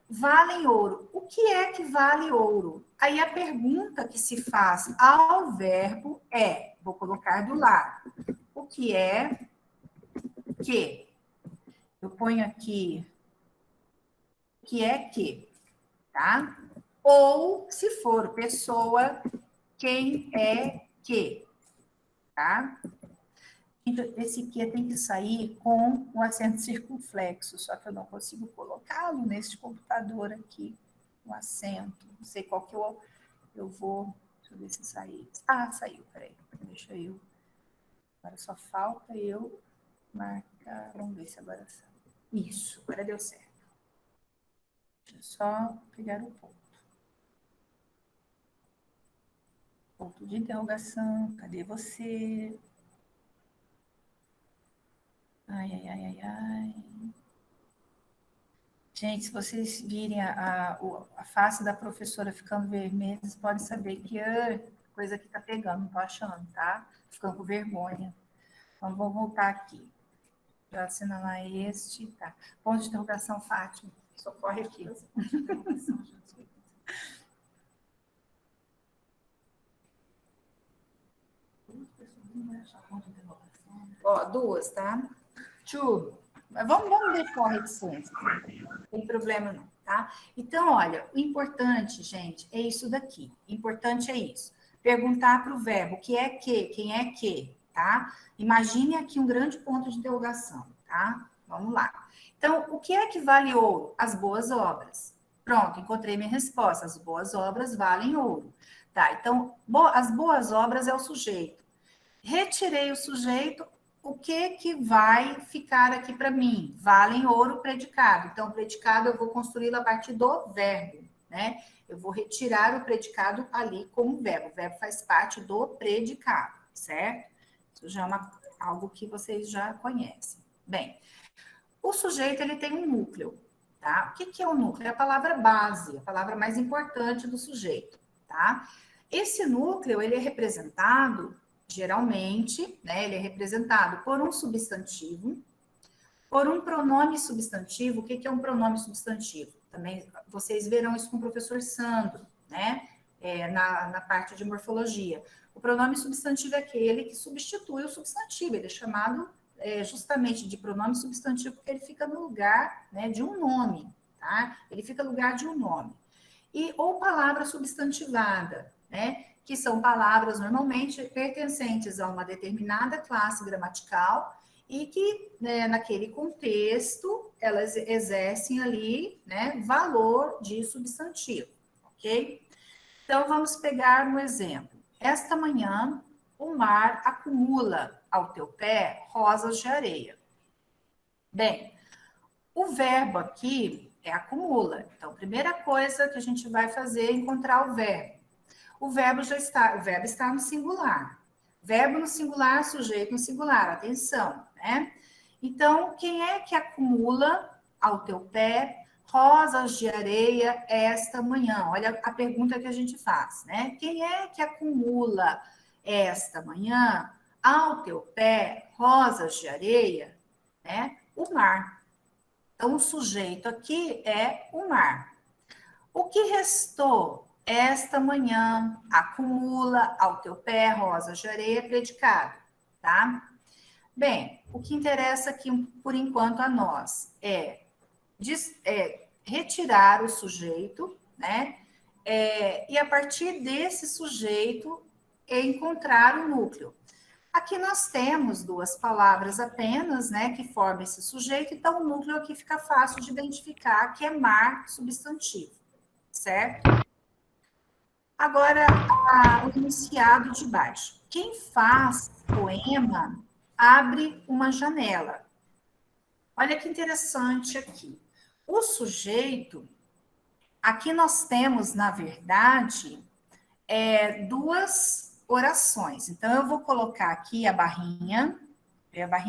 Vale ouro. O que é que vale ouro? Aí a pergunta que se faz ao verbo é, vou colocar do lado, o que é que? Eu ponho aqui, o que é que, tá? Ou, se for pessoa, quem é que, tá? Então, esse que tem que sair com o acento circunflexo, só que eu não consigo colocá-lo neste computador aqui, o acento. Não sei qual que eu vou. Deixa eu ver se saiu. Ah, saiu, peraí. Deixa eu. Agora só falta eu marcar. Vamos ver se agora saiu. Isso, agora deu certo. Deixa eu só pegar o ponto. Ponto de interrogação. Cadê você? Ai, ai, ai, ai, ai. Gente, se vocês virem a face da professora ficando vermelha, vocês podem saber que coisa que tá pegando, não tô achando, tá? Ficando com vergonha. Então, vou voltar aqui. Já assinalar este, tá. Ponto de interrogação, Fátima. Socorre aqui. Ó, duas, tá? Two. Mas vamos deixar a reticência. Não tem problema não, tá? Então, olha, o importante, gente, é isso daqui. O importante é isso. Perguntar para o verbo o que é que, quem é que, tá? Imagine aqui um grande ponto de interrogação, tá? Vamos lá. Então, o que é que vale ouro? As boas obras. Pronto, encontrei minha resposta. As boas obras valem ouro. Tá, então, as boas obras é o sujeito. Retirei o sujeito, o que vai ficar aqui para mim? Valem ouro predicado. Então, o predicado eu vou construí-lo a partir do verbo, né? Eu vou retirar o predicado ali como verbo. O verbo faz parte do predicado, certo? Isso já é algo que vocês já conhecem. Bem, o sujeito, ele tem um núcleo, tá? O que é o núcleo? É a palavra base, a palavra mais importante do sujeito, tá? Esse núcleo, ele é representado, geralmente, né? Ele é representado por um substantivo, por um pronome substantivo. O que é um pronome substantivo? Também vocês verão isso com o professor Sandro, né? Na parte de morfologia. O pronome substantivo é aquele que substitui o substantivo, ele é chamado justamente de pronome substantivo porque ele fica no lugar, né, de um nome, tá? Ele fica no lugar de um nome. Ou palavra substantivada, né? Que são palavras normalmente pertencentes a uma determinada classe gramatical e que, né, naquele contexto, elas exercem ali, né, valor de substantivo, ok? Então, vamos pegar um exemplo. Esta manhã, o mar acumula ao teu pé rosas de areia. Bem, o verbo aqui é acumula. Então, a primeira coisa que a gente vai fazer é encontrar o verbo. O verbo está no singular. Verbo no singular, sujeito no singular. Atenção, né? Então, quem é que acumula ao teu pé rosas de areia esta manhã? Olha a pergunta que a gente faz, né? Quem é que acumula esta manhã ao teu pé rosas de areia, né? O mar. Então, o sujeito aqui é o mar. O que restou esta manhã acumula ao teu pé rosas de areia predicado, tá? Bem, o que interessa aqui, por enquanto, a nós é retirar o sujeito, né? E a partir desse sujeito, encontrar o núcleo. Aqui nós temos duas palavras apenas, né, que formam esse sujeito, então o núcleo aqui fica fácil de identificar, que é mar substantivo, certo? Agora, o enunciado de baixo. Quem faz poema abre uma janela. Olha que interessante aqui. O sujeito, aqui nós temos, na verdade, duas orações. Então, eu vou colocar aqui a barrinha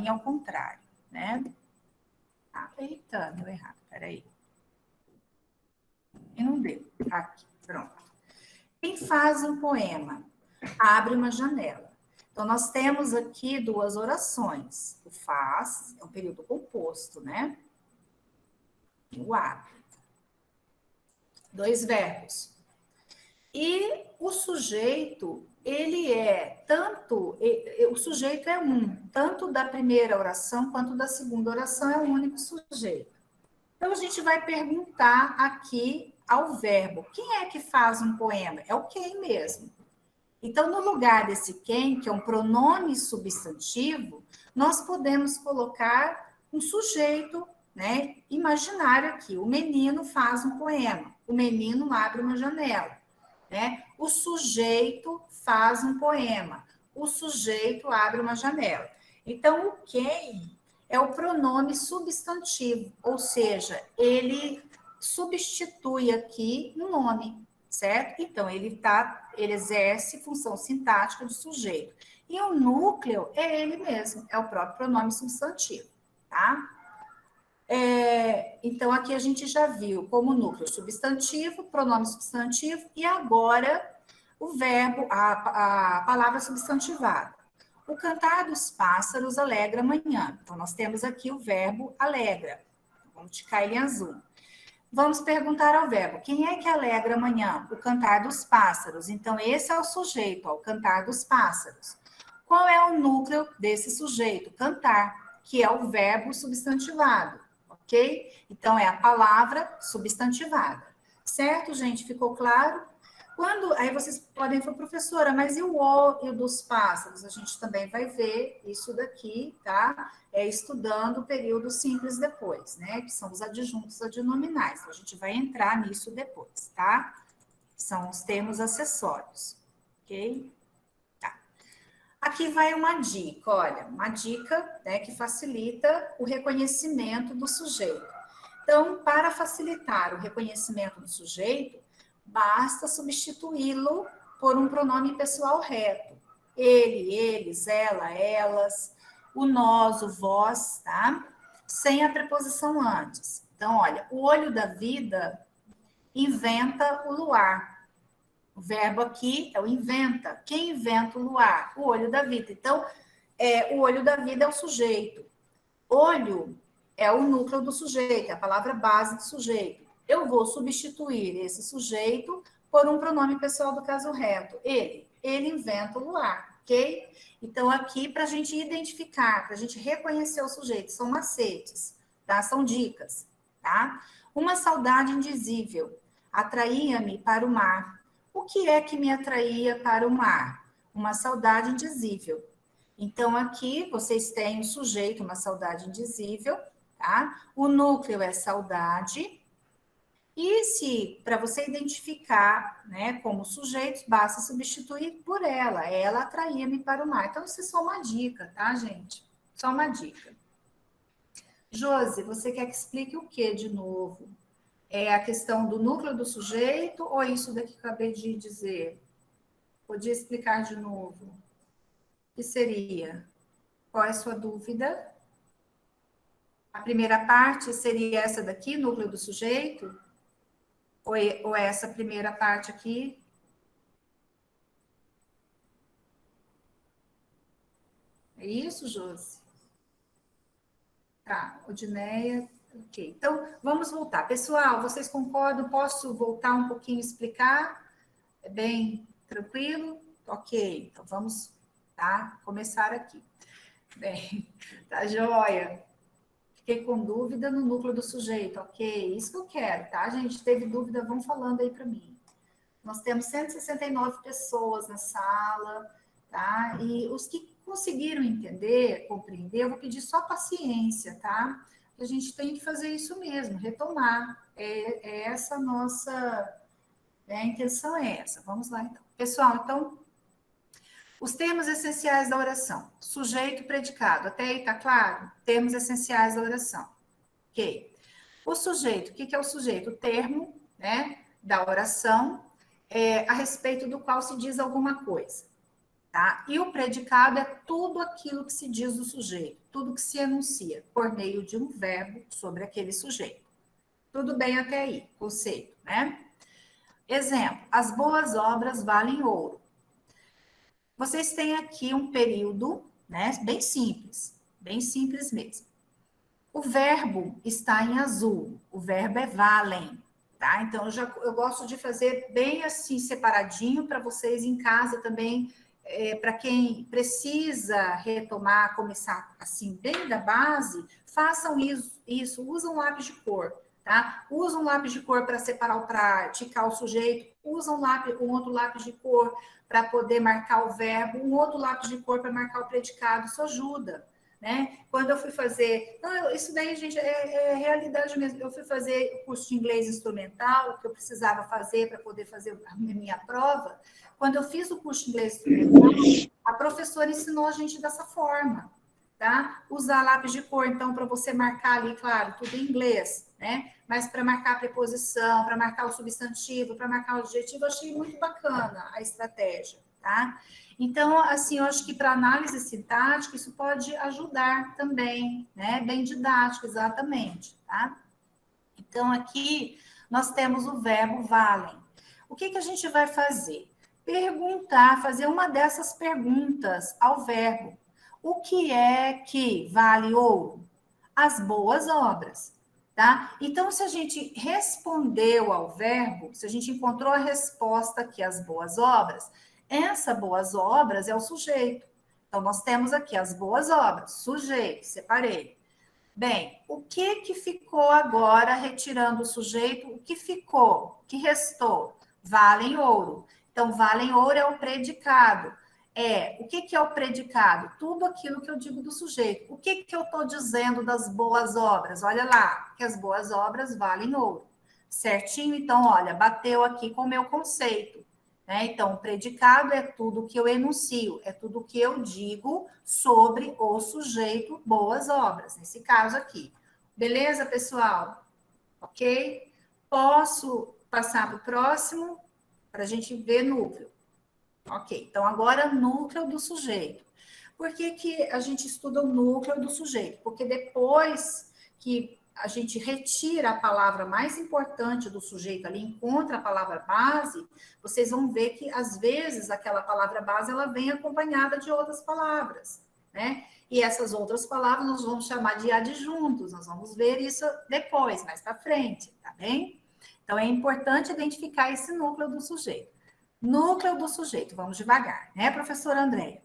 ao contrário, né? Eita, deu errado, peraí. E não deu. Aqui, pronto. Quem faz um poema abre uma janela. Então, nós temos aqui duas orações. O faz é um período composto, né? E o abre. Dois verbos. E o sujeito, ele é tanto, o sujeito é um, tanto da primeira oração quanto da segunda oração é um único sujeito. Então, a gente vai perguntar aqui ao verbo, quem é que faz um poema? É o quem mesmo. Então, no lugar desse quem, que é um pronome substantivo, nós podemos colocar um sujeito, né, imaginário aqui. O menino faz um poema, o menino abre uma janela, né? O sujeito faz um poema, o sujeito abre uma janela. Então, o quem é o pronome substantivo, ou seja, ele substitui aqui um nome, certo? Então, ele exerce função sintática de sujeito. E o núcleo é ele mesmo, é o próprio pronome substantivo, tá? Então, aqui a gente já viu como núcleo substantivo, pronome substantivo, e agora o verbo, a palavra substantivada. O cantar dos pássaros alegra a manhã. Então, nós temos aqui o verbo alegra. Vamos ticar ele em azul. Vamos perguntar ao verbo, quem é que alegra amanhã? O cantar dos pássaros. Então, esse é o sujeito, ó, o cantar dos pássaros. Qual é o núcleo desse sujeito? Cantar, que é o verbo substantivado, ok? Então, é a palavra substantivada. Certo, gente? Ficou claro? Aí vocês podem falar, professora, mas e o dos pássaros? A gente também vai ver isso daqui, tá? Estudando o período simples depois, né? Que são os adjuntos adnominais. Então, a gente vai entrar nisso depois, tá? São os termos acessórios, ok? Tá. Aqui vai uma dica, olha, uma dica, né, que facilita o reconhecimento do sujeito. Então, para facilitar o reconhecimento do sujeito, basta substituí-lo por um pronome pessoal reto. Ele, eles, ela, elas, o nós, o vós, tá? Sem a preposição antes. Então, olha, o olho da vida inventa o luar. O verbo aqui é o inventa. Quem inventa o luar? O olho da vida. Então, o olho da vida é o sujeito. Olho é o núcleo do sujeito, é a palavra base do sujeito. Eu vou substituir esse sujeito por um pronome pessoal do caso reto. Ele inventa o luar, ok? Então, aqui, para a gente identificar, para a gente reconhecer o sujeito, são macetes, tá? São dicas, tá? Uma saudade indizível atraía-me para o mar. O que é que me atraía para o mar? Uma saudade indizível. Então, aqui vocês têm o sujeito, uma saudade indizível, tá? O núcleo é saudade. E se, para você identificar, né, como sujeitos, basta substituir por ela. Ela atraía-me para o mar. Então, isso é só uma dica, tá, gente? Só uma dica. Josi, você quer que explique o que de novo? É a questão do núcleo do sujeito ou isso daqui que eu acabei de dizer? Podia explicar de novo? O que seria? Qual é a sua dúvida? A primeira parte seria essa daqui, núcleo do sujeito? Ou é essa primeira parte aqui? É isso, Josi? Tá, Odineia, ok. Então, vamos voltar. Pessoal, vocês concordam? Posso voltar um pouquinho e explicar? É bem tranquilo? Ok, então vamos, tá? Começar aqui. Bem, tá joia. Fiquei com dúvida no núcleo do sujeito, ok? Isso que eu quero, tá, gente? Teve dúvida, vão falando aí para mim. Nós temos 169 pessoas na sala, tá? E os que conseguiram entender, compreender, eu vou pedir só paciência, tá? A gente tem que fazer isso mesmo, retomar. Essa nossa, a intenção é essa. Vamos lá, então. Pessoal, então, os termos essenciais da oração. Sujeito, predicado. Até aí, tá claro? Termos essenciais da oração. Ok. O sujeito, o que é o sujeito? O termo, né, da oração, a respeito do qual se diz alguma coisa, tá? E o predicado é tudo aquilo que se diz do sujeito, tudo que se enuncia por meio de um verbo sobre aquele sujeito. Tudo bem até aí, conceito, né? Exemplo, as boas obras valem ouro. vocês têm aqui um período, né, bem simples mesmo. O verbo está em azul, o verbo é valem, tá? Então, eu gosto de fazer bem assim, separadinho, para vocês em casa também, para quem precisa retomar, começar assim, bem da base, façam isso, usam lápis de cor, tá? Usa um lápis de cor para separar, para ticar o sujeito, usa um outro lápis de cor para poder marcar o verbo, um outro lápis de cor para marcar o predicado, isso ajuda, né? Quando eu fui fazer... Não, isso daí, gente, é realidade mesmo. Eu fui fazer o curso de inglês instrumental, que eu precisava fazer para poder fazer a minha prova. Quando eu fiz o curso de inglês instrumental, a professora ensinou a gente dessa forma, tá? Usar lápis de cor, então, para você marcar ali, claro, tudo em inglês, né? Mas para marcar a preposição, para marcar o substantivo, para marcar o adjetivo, eu achei muito bacana a estratégia, tá? Então, assim, eu acho que para análise sintática, isso pode ajudar também, né? Bem didático, exatamente, tá? Então, aqui nós temos o verbo valem. O que a gente vai fazer? Perguntar, fazer uma dessas perguntas ao verbo. O que é que vale ouro? As boas obras, tá? Então, se a gente respondeu ao verbo, se a gente encontrou a resposta aqui, as boas obras, essa boas obras é o sujeito. Então, nós temos aqui as boas obras, sujeito, separei. Bem, o que ficou agora, retirando o sujeito, o que ficou, o que restou? Valem ouro. Então, valem ouro é o predicado. O que é o predicado? Tudo aquilo que eu digo do sujeito. O que eu estou dizendo das boas obras? Olha lá, que as boas obras valem ouro. Certinho? Então, olha, bateu aqui com o meu conceito. Né? Então, o predicado é tudo que eu enuncio, é tudo que eu digo sobre o sujeito boas obras, nesse caso aqui. Beleza, pessoal? Ok? Posso passar para o próximo, para a gente ver núcleo. Ok, então agora núcleo do sujeito. Por que a gente estuda o núcleo do sujeito? Porque depois que a gente retira a palavra mais importante do sujeito ali, encontra a palavra base, vocês vão ver que, às vezes, aquela palavra base, ela vem acompanhada de outras palavras, né? E essas outras palavras nós vamos chamar de adjuntos, nós vamos ver isso depois, mais para frente, tá bem? Então, é importante identificar esse núcleo do sujeito. Núcleo do sujeito, vamos devagar, né, professora Andréia?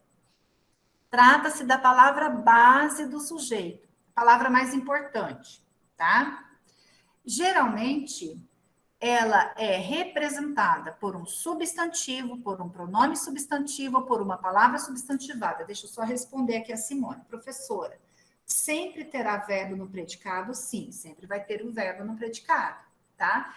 Trata-se da palavra base do sujeito, a palavra mais importante, tá? Geralmente, ela é representada por um substantivo, por um pronome substantivo, por uma palavra substantivada. Deixa eu só responder aqui a Simone. Professora, sempre terá verbo no predicado? Sim, sempre vai ter um verbo no predicado, tá?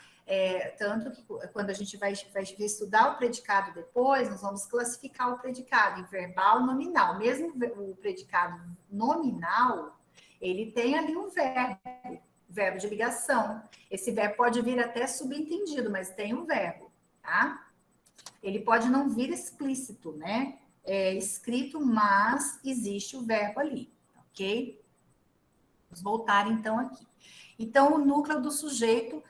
Tanto que quando a gente vai estudar o predicado depois, nós vamos classificar o predicado em verbal, nominal. Mesmo o predicado nominal, ele tem ali um verbo de ligação. Esse verbo pode vir até subentendido, mas tem um verbo, tá? Ele pode não vir explícito, né? É escrito, mas existe o verbo ali, ok? Vamos voltar então aqui. Então, o núcleo do sujeito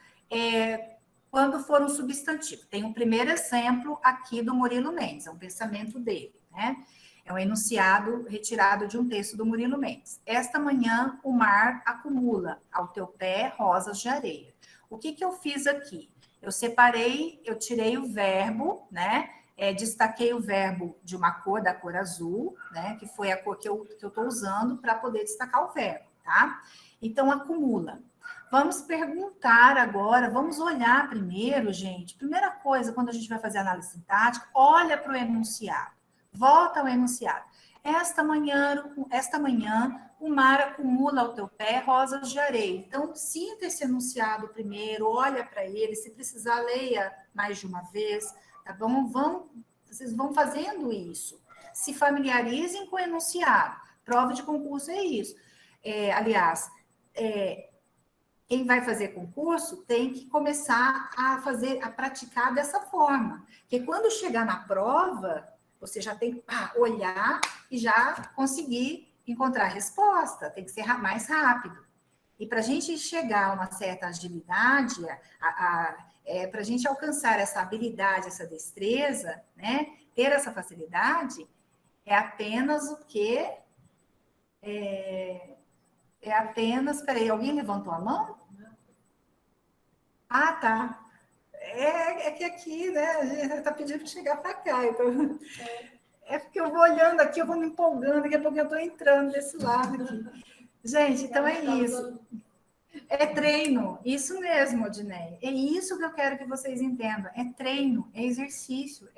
quando for um substantivo. Tem um primeiro exemplo aqui do Murilo Mendes, é um pensamento dele, né? É um enunciado retirado de um texto do Murilo Mendes. Esta manhã o mar acumula ao teu pé rosas de areia. O que eu fiz aqui? Eu separei, eu tirei o verbo, né? Destaquei o verbo de uma cor, da cor azul, né? Que foi a cor que eu estou usando para poder destacar o verbo, tá? Então, acumula. Vamos perguntar agora, vamos olhar primeiro, gente. Primeira coisa, quando a gente vai fazer análise sintática, olha para o enunciado. Volta ao enunciado. Esta manhã, o mar acumula ao teu pé rosas de areia. Então, sinta esse enunciado primeiro, olha para ele. Se precisar, leia mais de uma vez, tá bom? Vocês vão fazendo isso. Se familiarizem com o enunciado. Prova de concurso é isso. Quem vai fazer concurso tem que começar a praticar dessa forma. Porque quando chegar na prova, você já tem que olhar e já conseguir encontrar a resposta. Tem que ser mais rápido. E para a gente chegar a uma certa agilidade, para a gente alcançar essa habilidade, essa destreza, né, ter essa facilidade, É apenas o quê? É apenas... Peraí, alguém levantou a mão? Ah, tá. É que aqui, né, a gente está pedindo para chegar para cá. Então... É porque eu vou olhando aqui, eu vou me empolgando, daqui a pouco eu estou entrando desse lado aqui. Gente, então é isso. É treino, isso mesmo, Odinei. É isso que eu quero que vocês entendam. É treino, é exercício,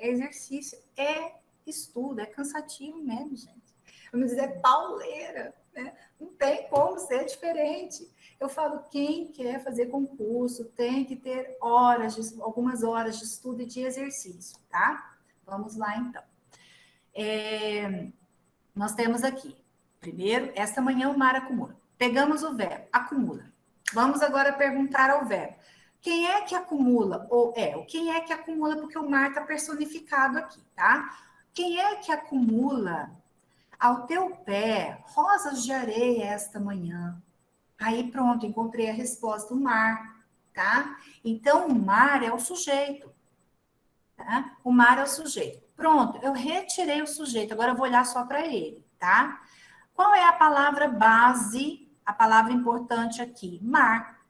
é estudo, é cansativo mesmo, gente. Vamos dizer, é pauleira, né? Não tem como ser diferente. Eu falo, quem quer fazer concurso tem que ter algumas horas de estudo e de exercício, tá? Vamos lá, então. Nós temos aqui, primeiro, esta manhã o mar acumula. Pegamos o verbo, acumula. Vamos agora perguntar ao verbo. Quem é que acumula? Quem é que acumula? Porque o mar está personificado aqui, tá? Quem é que acumula ao teu pé rosas de areia esta manhã? Aí pronto, encontrei a resposta, o mar, tá? Então, o mar é o sujeito, tá? O mar é o sujeito. Pronto, eu retirei o sujeito, agora eu vou olhar só para ele, tá? Qual é a palavra base, a palavra importante aqui? Mar.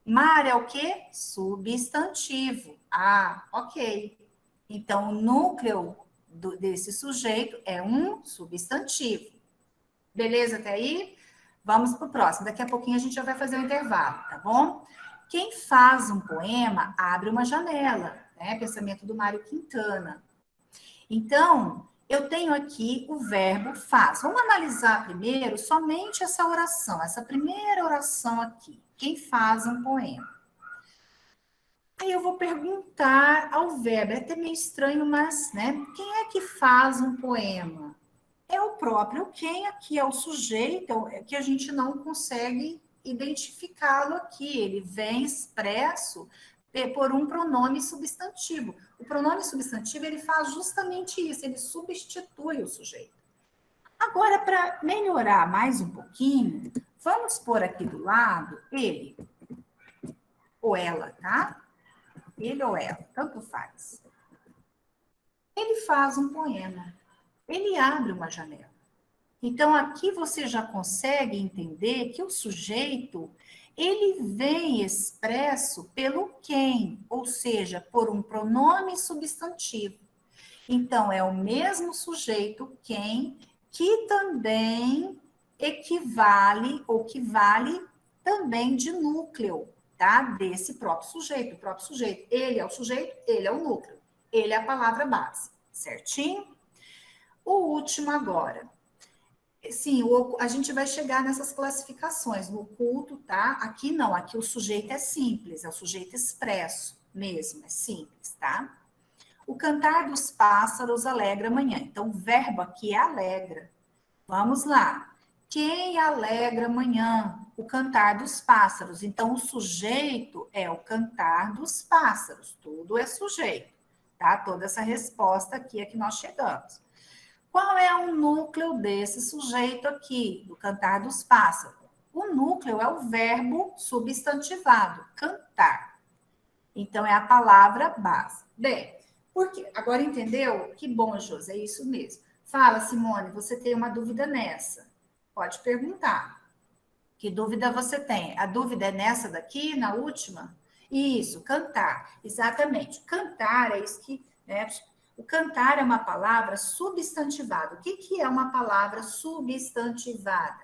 Mar é o quê? Substantivo. Ah, ok. Então, o núcleo desse sujeito é um substantivo. Beleza até aí? Vamos para o próximo. Daqui a pouquinho a gente já vai fazer o intervalo, tá bom? Quem faz um poema abre uma janela, né? Pensamento do Mário Quintana. Então, eu tenho aqui o verbo faz. Vamos analisar primeiro somente essa oração, essa primeira oração aqui. Quem faz um poema? Aí eu vou perguntar ao verbo, é até meio estranho, mas, né? Quem é que faz um poema? É o próprio quem aqui, é o sujeito, é que a gente não consegue identificá-lo aqui. Ele vem expresso por um pronome substantivo. O pronome substantivo, ele faz justamente isso, ele substitui o sujeito. Agora, para melhorar mais um pouquinho, vamos pôr aqui do lado ele ou ela, tá? Ele ou ela, tanto faz. Ele faz um poema, ele abre uma janela. Então, aqui você já consegue entender que o sujeito, ele vem expresso pelo quem, ou seja, por um pronome substantivo. Então, é o mesmo sujeito quem, que também equivale, ou que vale também de núcleo, tá? Desse próprio sujeito, o próprio sujeito. Ele é o sujeito, ele é o núcleo. Ele é a palavra base, certinho? O último agora. Sim, a gente vai chegar nessas classificações. No culto, tá? Aqui não, aqui o sujeito é simples, é o sujeito expresso mesmo, é simples, tá? O cantar dos pássaros alegra a manhã. Então, o verbo aqui é alegra. Vamos lá. Quem alegra amanhã? O cantar dos pássaros. Então, o sujeito é o cantar dos pássaros. Tudo é sujeito, tá? Toda essa resposta aqui é que nós chegamos. Qual é o núcleo desse sujeito aqui, do cantar dos pássaros? O núcleo é o verbo substantivado, cantar. Então, é a palavra base. Bem, por quê? Agora entendeu? Que bom, José, é isso mesmo. Fala, Simone, você tem uma dúvida nessa? Pode perguntar. Que dúvida você tem? A dúvida é nessa daqui, na última? Isso, cantar, exatamente. Cantar é isso que, né? O cantar é uma palavra substantivada. O que é uma palavra substantivada?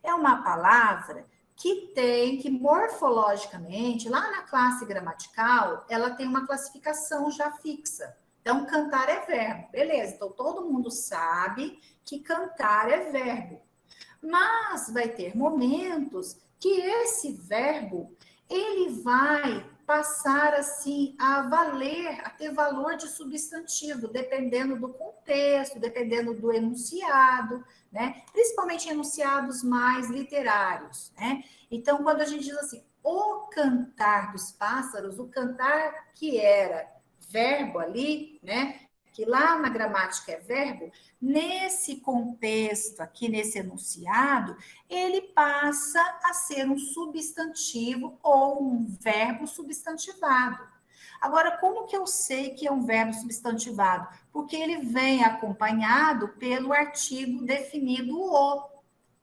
É uma palavra que morfologicamente, lá na classe gramatical, ela tem uma classificação já fixa. Então, cantar é verbo, beleza. Então, todo mundo sabe que cantar é verbo. Mas vai ter momentos que esse verbo, ele vai passar assim a valer, a ter valor de substantivo, dependendo do contexto, dependendo do enunciado, né? Principalmente enunciados mais literários, né? Então, quando a gente diz assim, o cantar dos pássaros, o cantar que era verbo ali, né? Que lá na gramática é verbo, nesse contexto aqui, nesse enunciado, ele passa a ser um substantivo ou um verbo substantivado. Agora, como que eu sei que é um verbo substantivado? Porque ele vem acompanhado pelo artigo definido o,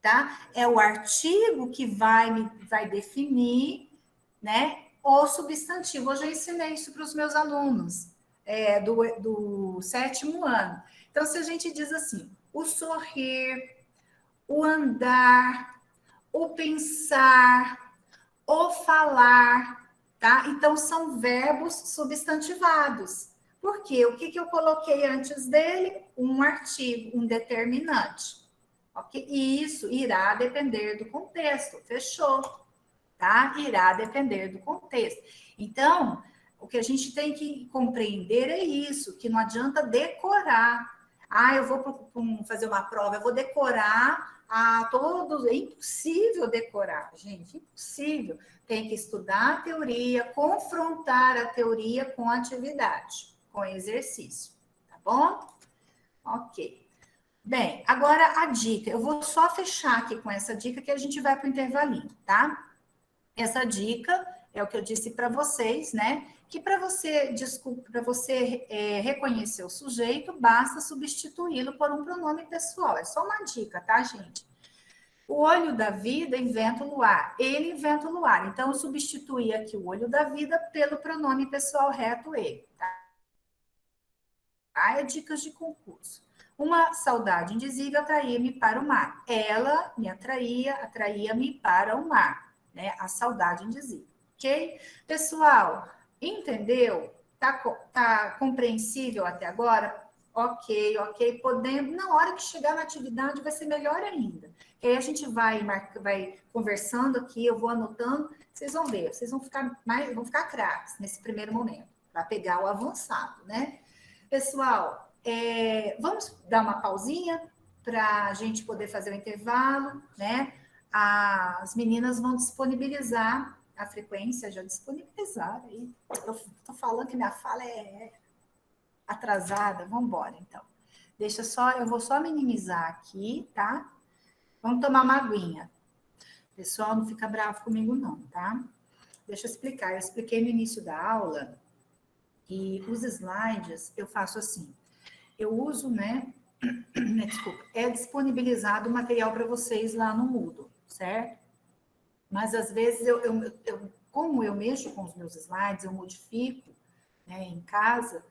tá? É o artigo que vai definir, né, o substantivo. Hoje eu ensinei isso para os meus alunos do 7º ano. Então, se a gente diz assim, o sorrir, o andar, o pensar, o falar, tá? Então, são verbos substantivados. Por quê? O que eu coloquei antes dele? Um artigo, um determinante. Ok? E isso irá depender do contexto. Fechou? Tá? Irá depender do contexto. Então, o que a gente tem que compreender é isso, que não adianta decorar. Ah, eu vou fazer uma prova, eu vou decorar todos. É impossível decorar, gente, impossível. Tem que estudar a teoria, confrontar a teoria com a atividade, com exercício, tá bom? Ok. Bem, agora a dica. Eu vou só fechar aqui com essa dica que a gente vai para o intervalinho, tá? Essa dica é o que eu disse para vocês, né? Que para você reconhecer o sujeito, basta substituí-lo por um pronome pessoal. É só uma dica, tá, gente? O olho da vida inventa o luar. Ele inventa o luar. Então, eu substituí aqui o olho da vida pelo pronome pessoal reto ele, tá? É dicas de concurso. Uma saudade indizível atraía-me para o mar. Ela me atraía-me para o mar, né? A saudade indizível, ok? Pessoal, entendeu? Tá compreensível até agora? Ok. Podemos, na hora que chegar na atividade vai ser melhor ainda. E aí a gente vai conversando aqui, eu vou anotando, vocês vão ver, vocês vão ficar craques nesse primeiro momento, para pegar o avançado, né? Pessoal, vamos dar uma pausinha para a gente poder fazer o intervalo, né? As meninas vão disponibilizar a frequência, já disponibilizaram aí. Eu estou falando que minha fala é atrasada, vamos embora, então. Eu vou só minimizar aqui, tá? Vamos tomar uma aguinha. Pessoal, não fica bravo comigo não, tá? Deixa eu explicar. Eu expliquei no início da aula e os slides eu faço assim. Eu uso, né? Desculpa, é disponibilizado o material para vocês lá no Moodle, certo? Mas às vezes como eu mexo com os meus slides, eu modifico, né, em casa,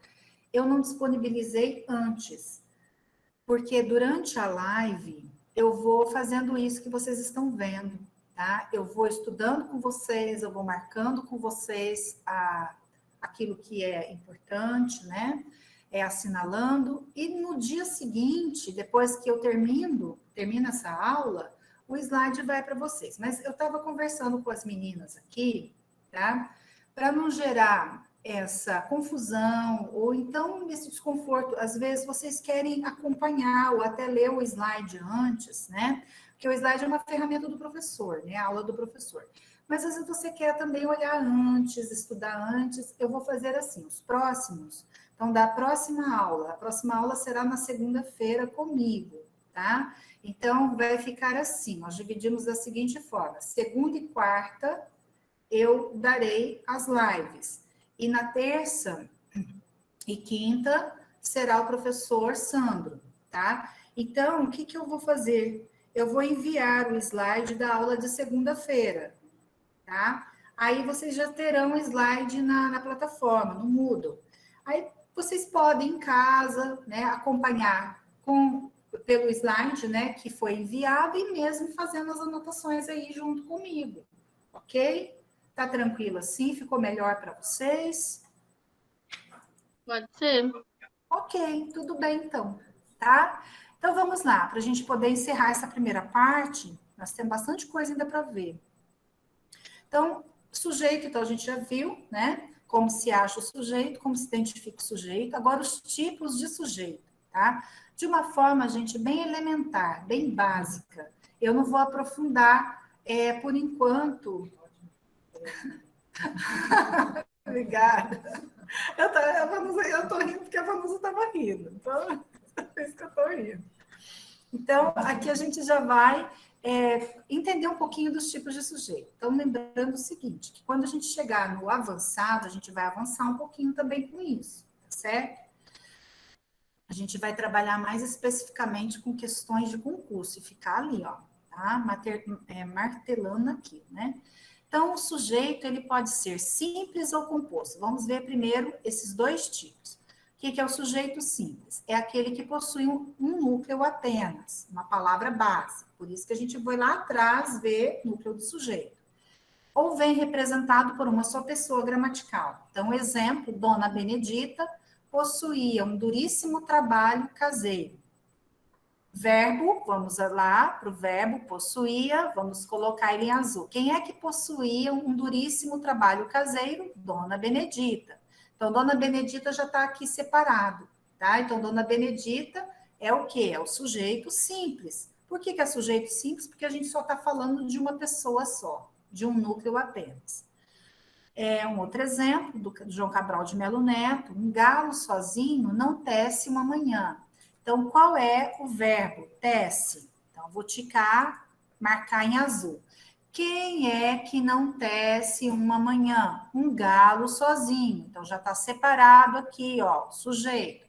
eu não disponibilizei antes, porque durante a live eu vou fazendo isso que vocês estão vendo, tá? Eu vou estudando com vocês, eu vou marcando com vocês aquilo que é importante, né? Assinalando, e no dia seguinte, depois que eu termino essa aula, o slide vai para vocês. Mas eu estava conversando com as meninas aqui, tá? Para não gerar essa confusão, ou então esse desconforto, às vezes vocês querem acompanhar ou até ler o slide antes, né? Porque o slide é uma ferramenta do professor, né? A aula do professor. Mas às vezes você quer também olhar antes, estudar antes. Eu vou fazer assim, os próximos. Então, a próxima aula será na segunda-feira comigo, tá? Então, vai ficar assim, nós dividimos da seguinte forma, segunda e quarta eu darei as lives, e na terça e quinta será o professor Sandro, tá? Então, o que eu vou fazer? Eu vou enviar o slide da aula de segunda-feira, tá? Aí vocês já terão o slide na plataforma, no Moodle. Aí vocês podem em casa, né, acompanhar pelo slide, né, que foi enviado e mesmo fazendo as anotações aí junto comigo, ok? Tá tranquilo assim? Ficou melhor para vocês? Pode ser. Ok, tudo bem então, tá? Então vamos lá, para a gente poder encerrar essa primeira parte, nós temos bastante coisa ainda para ver. Então, sujeito, então a gente já viu, né? Como se acha o sujeito, como se identifica o sujeito. Agora, os tipos de sujeito, tá? De uma forma, gente, bem elementar, bem básica. Eu não vou aprofundar, por enquanto. Obrigada. Eu tô rindo porque a Vanusa estava rindo. Então, é isso que eu tô rindo. Então, aqui a gente já vai entender um pouquinho dos tipos de sujeito. Então, lembrando o seguinte, que quando a gente chegar no avançado, a gente vai avançar um pouquinho também com isso, certo? A gente vai trabalhar mais especificamente com questões de concurso, e ficar ali, ó, tá? Martelando aqui, né? Então, o sujeito, ele pode ser simples ou composto. Vamos ver primeiro esses dois tipos. O que é o sujeito simples? É aquele que possui um núcleo apenas, uma palavra base. Por isso que a gente vai lá atrás ver núcleo do sujeito. Ou vem representado por uma só pessoa gramatical. Então, exemplo, Dona Benedita possuía um duríssimo trabalho caseiro. Verbo, vamos lá para o verbo, possuía, vamos colocar ele em azul. Quem é que possuía um duríssimo trabalho caseiro? Dona Benedita. Então, Dona Benedita já está aqui separado, tá? Então, Dona Benedita é o quê? É o sujeito simples. Por que é sujeito simples? Porque a gente só está falando de uma pessoa só, de um núcleo apenas. Um outro exemplo, do João Cabral de Melo Neto, um galo sozinho não tece uma manhã. Então, qual é o verbo? Tece. Então, vou ticar, marcar em azul. Quem é que não tece uma manhã? Um galo sozinho. Então, já está separado aqui, ó, sujeito.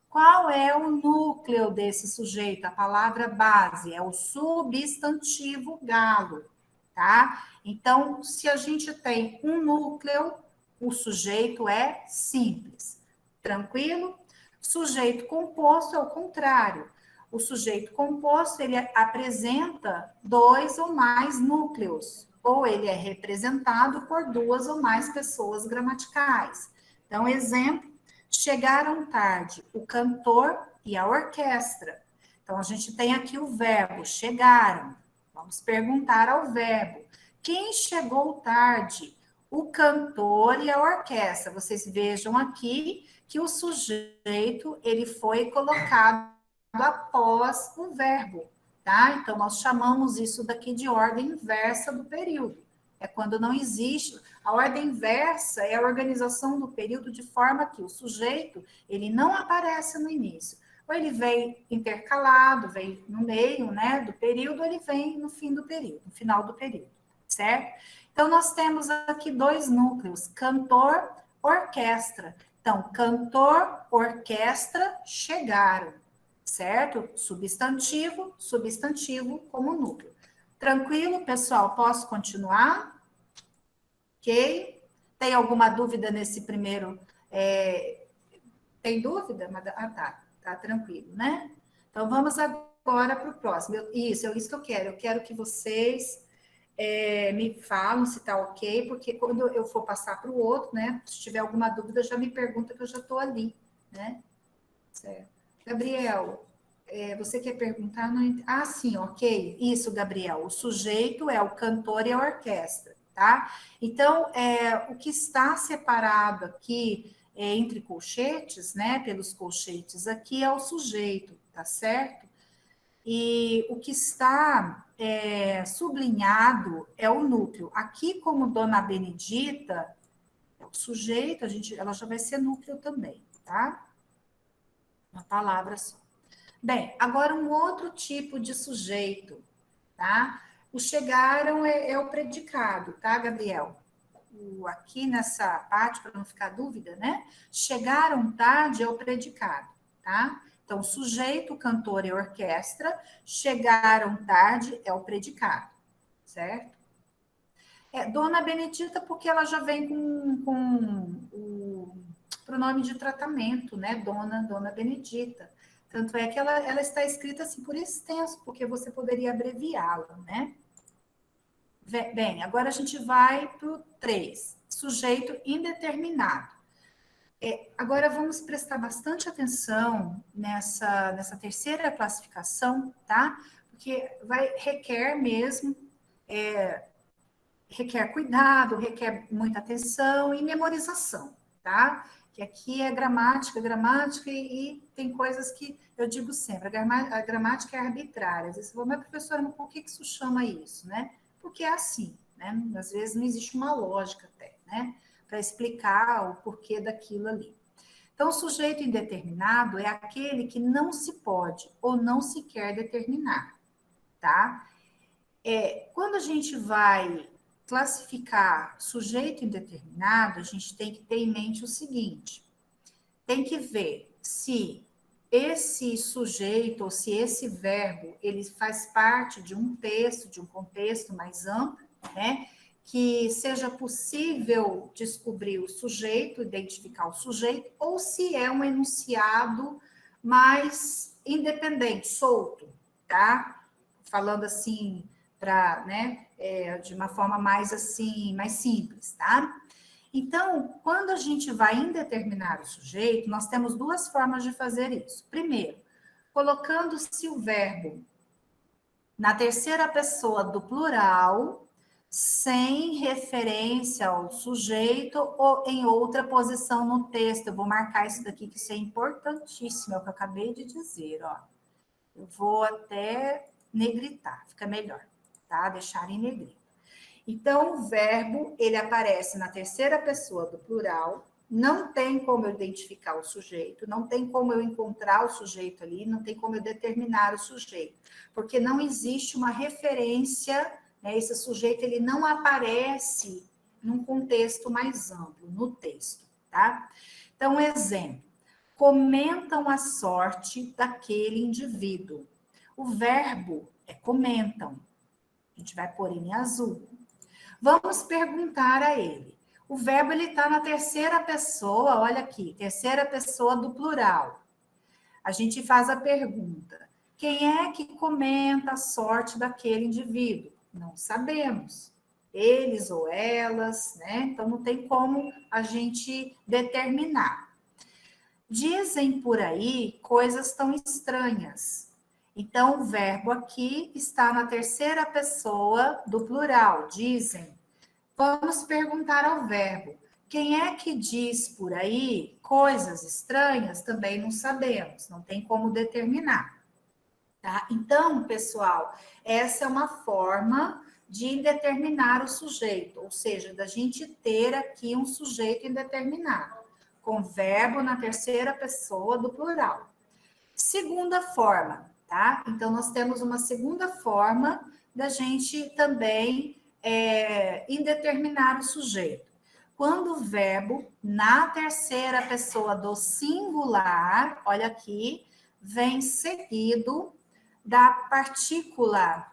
Qual é o núcleo desse sujeito? A palavra base é o substantivo galo, tá? Então, se a gente tem um núcleo, o sujeito é simples. Tranquilo? Sujeito composto é o contrário. O sujeito composto, ele apresenta dois ou mais núcleos, ou ele é representado por duas ou mais pessoas gramaticais. Então, exemplo, chegaram tarde o cantor e a orquestra. Então, a gente tem aqui o verbo chegaram. Vamos perguntar ao verbo. Quem chegou tarde? O cantor e a orquestra. Vocês vejam aqui que o sujeito, ele foi colocado após o verbo, tá? Então, nós chamamos isso daqui de ordem inversa do período. É quando não existe. A ordem inversa é a organização do período de forma que o sujeito, ele não aparece no início. Ou ele vem intercalado, vem no meio, né, do período, ou ele vem no fim do período, no final do período, certo? Então, nós temos aqui dois núcleos, cantor, orquestra. Então, cantor, orquestra, chegaram, certo? Substantivo, substantivo como núcleo. Tranquilo, pessoal? Posso continuar? Ok? Tem alguma dúvida nesse primeiro? Tem dúvida? Tá tranquilo, né? Então, vamos agora para o próximo. Isso que eu quero. Eu quero que vocês me falam se está ok, porque quando eu for passar para o outro, né? Se tiver alguma dúvida, já me pergunta que eu já estou ali, né? Certo. Gabriel, você quer perguntar? Ah, sim, ok. Isso, Gabriel. O sujeito é o cantor e a orquestra, tá? Então, o que está separado aqui entre colchetes, né? Pelos colchetes aqui é o sujeito, tá certo? E o que está sublinhado é o núcleo. Aqui, como Dona Benedita, o sujeito, ela já vai ser núcleo também, tá? Uma palavra só. Bem, agora um outro tipo de sujeito, tá? O chegaram é o predicado, tá, Gabriel? Aqui nessa parte, para não ficar dúvida, né? Chegaram tarde é o predicado, tá? Então, sujeito, cantor e orquestra, chegaram tarde é o predicado, certo? Dona Benedita, porque ela já vem com o pronome de tratamento, né? Dona Benedita. Tanto é que ela está escrita assim por extenso, porque você poderia abreviá-la, né? Bem, agora a gente vai para o 3, sujeito indeterminado. Agora vamos prestar bastante atenção nessa terceira classificação, tá? Porque requer mesmo, requer cuidado, requer muita atenção e memorização, tá? Que aqui é gramática e tem coisas que eu digo sempre, a gramática é arbitrária. Às vezes você fala, mas professora, mas por que isso chama isso, né? Porque é assim, né? Às vezes não existe uma lógica até, né? Para explicar o porquê daquilo ali. Então, o sujeito indeterminado é aquele que não se pode ou não se quer determinar, tá? quando a gente vai classificar sujeito indeterminado, a gente tem que ter em mente o seguinte: tem que ver se esse sujeito ou se esse verbo ele faz parte de um texto, de um contexto mais amplo, né? Que seja possível descobrir o sujeito, identificar o sujeito, ou se é um enunciado mais independente, solto, tá? Falando assim, né, de uma forma mais assim, mais simples, tá? Então, quando a gente vai indeterminar o sujeito, nós temos duas formas de fazer isso. Primeiro, colocando-se o verbo na terceira pessoa do plural, sem referência ao sujeito ou em outra posição no texto. Eu vou marcar isso daqui, que isso é importantíssimo, é o que eu acabei de dizer, ó. Eu vou até negritar, fica melhor, tá? Deixar em negrito. Então, o verbo, ele aparece na terceira pessoa do plural, não tem como eu identificar o sujeito, não tem como eu encontrar o sujeito ali, não tem como eu determinar o sujeito, porque não existe uma referência, né? Esse sujeito, ele não aparece num contexto mais amplo, no texto, tá? Então, exemplo, comentam a sorte daquele indivíduo. O verbo é comentam, a gente vai pôr em azul. Vamos perguntar a ele. O verbo ele está na terceira pessoa, olha aqui, terceira pessoa do plural. A gente faz a pergunta: quem é que comenta a sorte daquele indivíduo? Não sabemos. Eles ou elas, né? Então não tem como a gente determinar. Dizem por aí coisas tão estranhas. Então, o verbo aqui está na terceira pessoa do plural, dizem. Vamos perguntar ao verbo. Quem é que diz por aí coisas estranhas? Também não sabemos, não tem como determinar. Tá? Então, pessoal, essa é uma forma de determinar o sujeito, ou seja, da gente ter aqui um sujeito indeterminado, com verbo na terceira pessoa do plural. Segunda forma, tá? Então, nós temos uma segunda forma da gente também indeterminar o sujeito. Quando o verbo, na terceira pessoa do singular, olha aqui, vem seguido da partícula,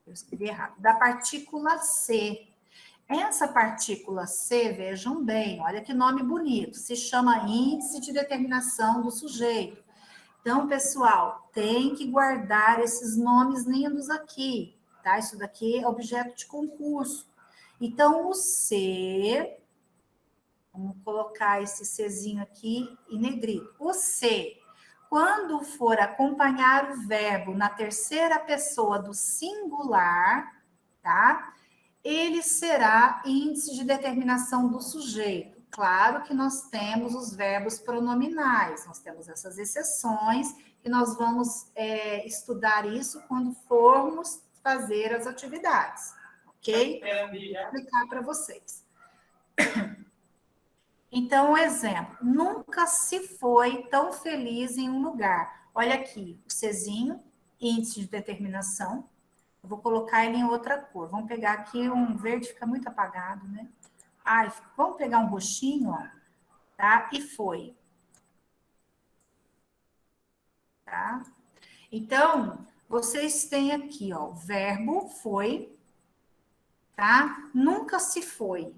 eu escrevi errado, da partícula C. Essa partícula C, vejam bem, olha que nome bonito, se chama índice de determinação do sujeito. Então, pessoal, tem que guardar esses nomes lindos aqui, tá? Isso daqui é objeto de concurso. Então, o C, vamos colocar esse Czinho aqui em negrito. O C, quando for acompanhar o verbo na terceira pessoa do singular, tá? Ele será índice de determinação do sujeito. Claro que nós temos os verbos pronominais, nós temos essas exceções, e nós vamos estudar isso quando formos fazer as atividades, ok? Vou explicar para vocês. Então, um exemplo, nunca se foi tão feliz em um lugar. Olha aqui, o Czinho, índice de determinação. Eu vou colocar ele em outra cor. Vamos pegar aqui um verde, fica muito apagado, né? Ai, vamos pegar um roxinho, ó, tá? E foi. Tá? Então, vocês têm aqui, ó, o verbo foi, tá? Nunca se foi.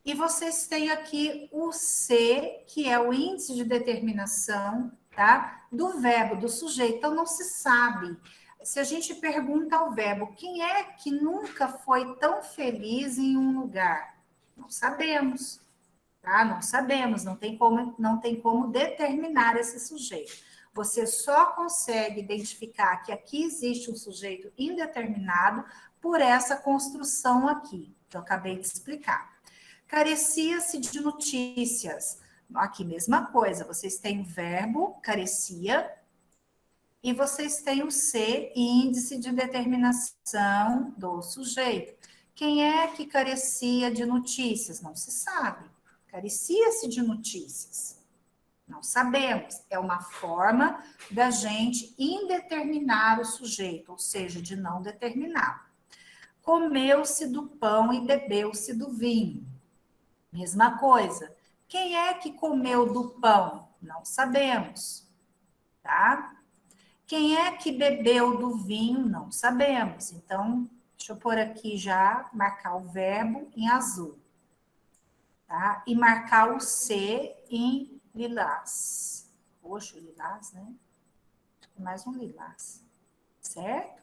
E vocês têm aqui o C, que é o índice de determinação, tá? Do verbo, do sujeito. Então, não se sabe. Se a gente pergunta ao verbo, quem é que nunca foi tão feliz em um lugar? Não sabemos, tá? Não sabemos, não tem como determinar esse sujeito. Você só consegue identificar que aqui existe um sujeito indeterminado por essa construção aqui, que eu acabei de explicar. Carecia-se de notícias. Aqui, mesma coisa, vocês têm o verbo, carecia, e vocês têm o C, índice de determinação do sujeito. Quem é que carecia de notícias? Não se sabe. Carecia-se de notícias. Não sabemos. É uma forma da gente indeterminar o sujeito, ou seja, de não determinar. comeu-se do pão e bebeu-se do vinho. Mesma coisa. Quem é que comeu do pão? Não sabemos, tá? Quem é que bebeu do vinho? Não sabemos. Então, deixa eu pôr aqui já, marcar o verbo em azul, tá? E marcar o C em lilás. Roxo, lilás, né? Mais um lilás, certo?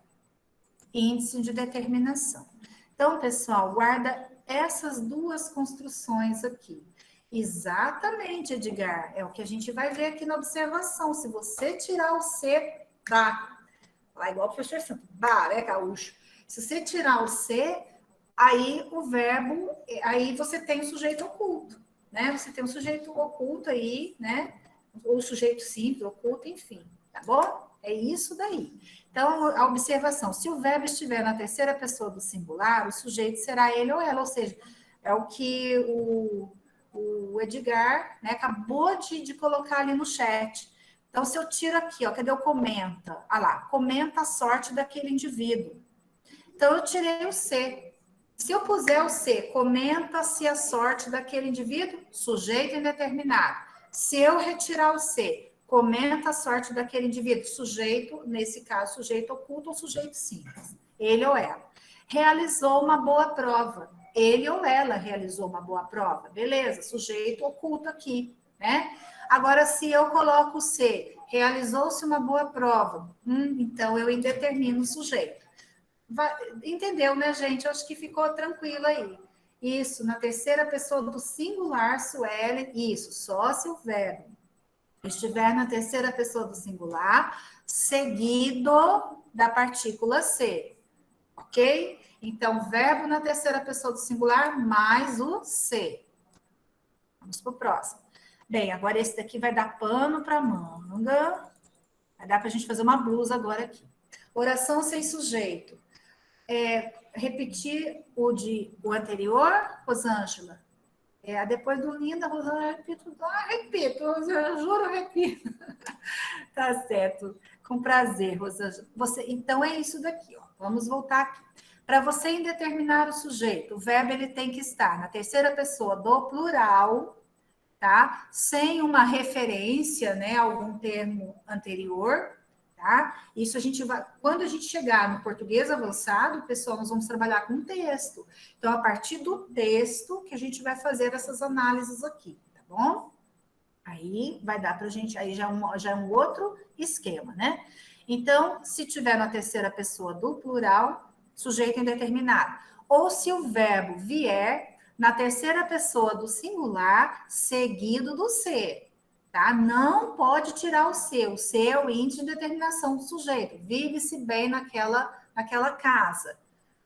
Índice de determinação. Então, pessoal, guarda essas duas construções aqui. Exatamente, Edgar, é o que a gente vai ver aqui na observação. Se você tirar o C, tá? Lá igual o professor Santos, bah, né, gaúcho? Se você tirar o C, aí o verbo, aí você tem o sujeito oculto, né? Você tem um sujeito oculto aí, né? Ou sujeito simples, oculto, enfim, tá bom? É isso daí. Então, a observação, se o verbo estiver na terceira pessoa do singular, o sujeito será ele ou ela, ou seja, é o que o Edgar, né, acabou de colocar ali no chat. Então, se eu tiro aqui, ó, cadê o comenta? Ah lá, comenta a sorte daquele indivíduo. Então, eu tirei o C. Se eu puser o C, comenta-se a sorte daquele indivíduo, sujeito indeterminado. Se eu retirar o C, comenta a sorte daquele indivíduo, sujeito, nesse caso, sujeito oculto ou sujeito simples, ele ou ela. Realizou uma boa prova. Ele ou ela realizou uma boa prova. Beleza, sujeito oculto aqui, né? Agora, se eu coloco o C, realizou-se uma boa prova, então eu indetermino o sujeito. Entendeu, né, gente? Eu acho que ficou tranquilo aí. Isso, na terceira pessoa do singular, Suelen, isso, só se o verbo estiver na terceira pessoa do singular, seguido da partícula C, ok? Então, verbo na terceira pessoa do singular, mais o C. Vamos para o próximo. Bem, agora esse daqui vai dar pano para manga. Vai dar para a gente fazer uma blusa agora aqui. Oração sem sujeito. Repetir o anterior, Rosângela? Depois do Linda, Rosângela, repito, eu juro, repito. Tá certo, com prazer, Rosângela. Então, é isso daqui, ó. Vamos voltar aqui. Para você indeterminar o sujeito, o verbo ele tem que estar na terceira pessoa do plural, tá? Sem uma referência, né, a algum termo anterior, tá? Isso a gente vai, quando a gente chegar no português avançado, pessoal, nós vamos trabalhar com texto. Então, a partir do texto que a gente vai fazer essas análises aqui, tá bom? Aí vai dar para a gente, aí já é um outro esquema, né? Então, se tiver na terceira pessoa do plural, sujeito indeterminado. Ou se o verbo vier na terceira pessoa do singular, seguido do ser, tá? Não pode tirar o C é o índice de determinação do sujeito. Vive-se bem naquela casa.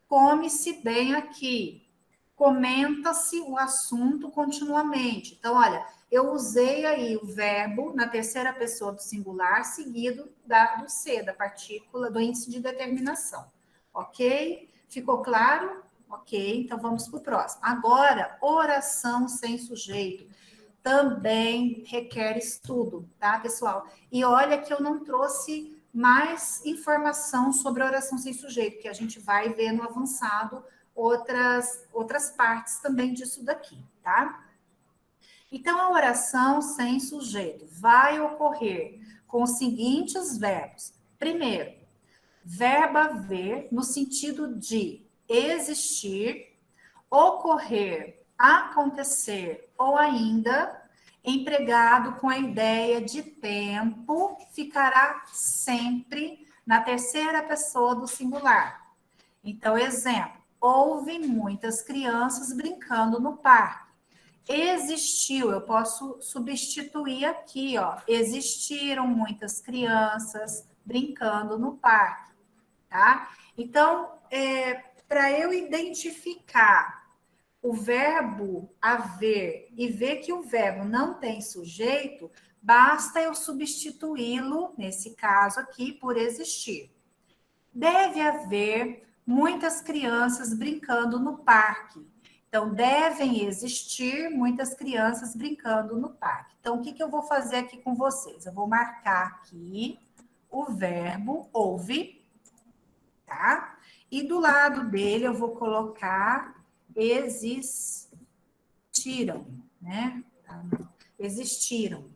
Come-se bem aqui. Comenta-se o assunto continuamente. Então, olha, eu usei aí o verbo na terceira pessoa do singular, seguido do C, da partícula, do índice de determinação. Ok? Ficou claro? Ok, então vamos para o próximo. Agora, oração sem sujeito. Também requer estudo, tá, pessoal? E olha que eu não trouxe mais informação sobre a oração sem sujeito, que a gente vai ver no avançado outras partes também disso daqui, tá? Então, a oração sem sujeito vai ocorrer com os seguintes verbos. Primeiro, verbo haver no sentido de existir, ocorrer, acontecer ou ainda empregado com a ideia de tempo, ficará sempre na terceira pessoa do singular. Então, exemplo, houve muitas crianças brincando no parque. Existiu, eu posso substituir aqui, ó. Existiram muitas crianças brincando no parque, tá? Então, para eu identificar o verbo haver e ver que o verbo não tem sujeito, basta eu substituí-lo, nesse caso aqui, por existir. Deve haver muitas crianças brincando no parque. Então, devem existir muitas crianças brincando no parque. Então, o que eu vou fazer aqui com vocês? Eu vou marcar aqui o verbo houve, tá? E do lado dele eu vou colocar existiram, né? Existiram.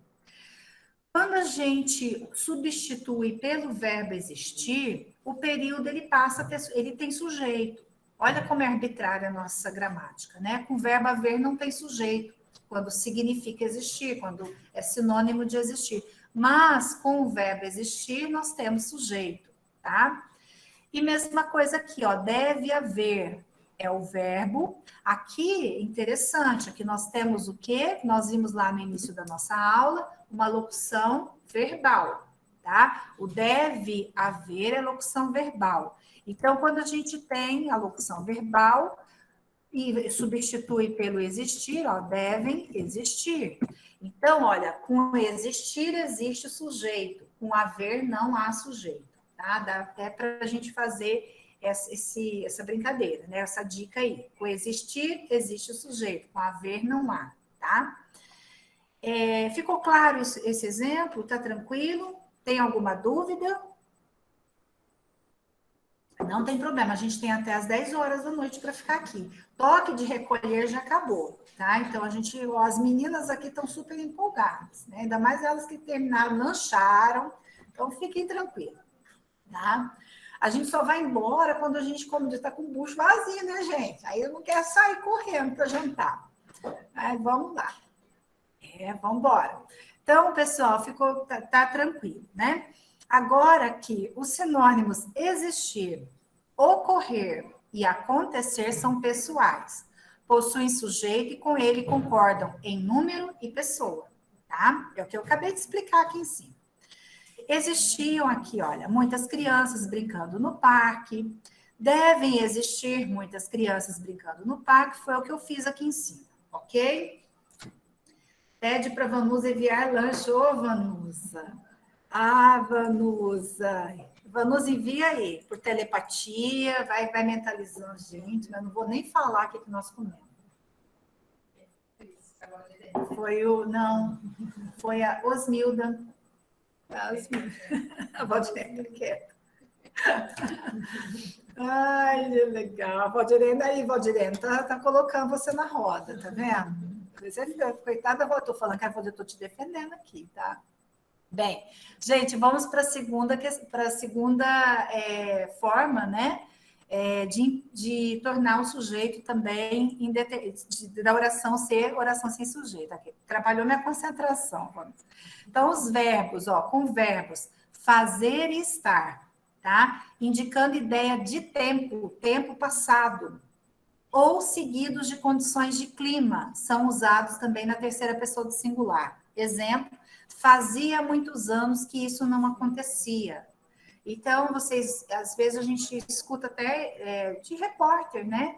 Quando a gente substitui pelo verbo existir, o período ele passa a ter, ele tem sujeito. Olha como é arbitrária a nossa gramática, né? Com o verbo haver não tem sujeito, quando significa existir, quando é sinônimo de existir. Mas com o verbo existir nós temos sujeito, tá? E mesma coisa aqui, ó, deve haver é o verbo. Aqui, interessante, aqui nós temos o quê? Nós vimos lá no início da nossa aula, uma locução verbal, tá? O deve haver é locução verbal. Então, quando a gente tem a locução verbal e substitui pelo existir, ó, devem existir. Então, olha, com existir existe o sujeito, com haver não há sujeito, tá? Dá até para a gente fazer essa brincadeira, né? Essa dica aí. Com existir existe o sujeito, com haver não há, tá? Ficou claro esse exemplo? Tá tranquilo? Tem alguma dúvida? Não tem problema, a gente tem até as 10 horas da noite para ficar aqui. Toque de recolher já acabou, tá? Então, as meninas aqui estão super empolgadas, né? Ainda mais elas que terminaram, lancharam. Então, fiquem tranquilos, tá? A gente só vai embora quando a gente, como diz, está com o bucho vazio, né, gente? Aí eu não quero sair correndo para jantar. Aí, vamos lá. Vamos embora. Então, pessoal, tá tranquilo, né? Agora que os sinônimos existir, ocorrer e acontecer são pessoais. Possuem sujeito e com ele concordam em número e pessoa, tá? É o que eu acabei de explicar aqui em cima. Existiam aqui, olha, muitas crianças brincando no parque. Devem existir muitas crianças brincando no parque. Foi o que eu fiz aqui em cima, ok? Pede para a Vanusa enviar lanche. Ô, Vanusa. Ah, Vanusa. Vanusa, envia aí, por telepatia, vai mentalizando, gente, mas não vou nem falar o que nós comemos. Foi a Osmilda. A Valdirene quieta. Ai, que legal. A Valdirene aí, Valdirene, tá colocando você na roda, tá vendo? Coitada, eu tô falando que eu estou te defendendo aqui, tá? Bem, gente, vamos para a segunda forma, né? De tornar o sujeito também da oração ser oração sem sujeito. Aqui, trabalhou minha concentração. Vamos. Então, os verbos, ó, com verbos fazer e estar, tá? Indicando ideia de tempo passado, ou seguidos de condições de clima, são usados também na terceira pessoa do singular. Exemplo, fazia muitos anos que isso não acontecia. Então, às vezes a gente escuta até de repórter, né?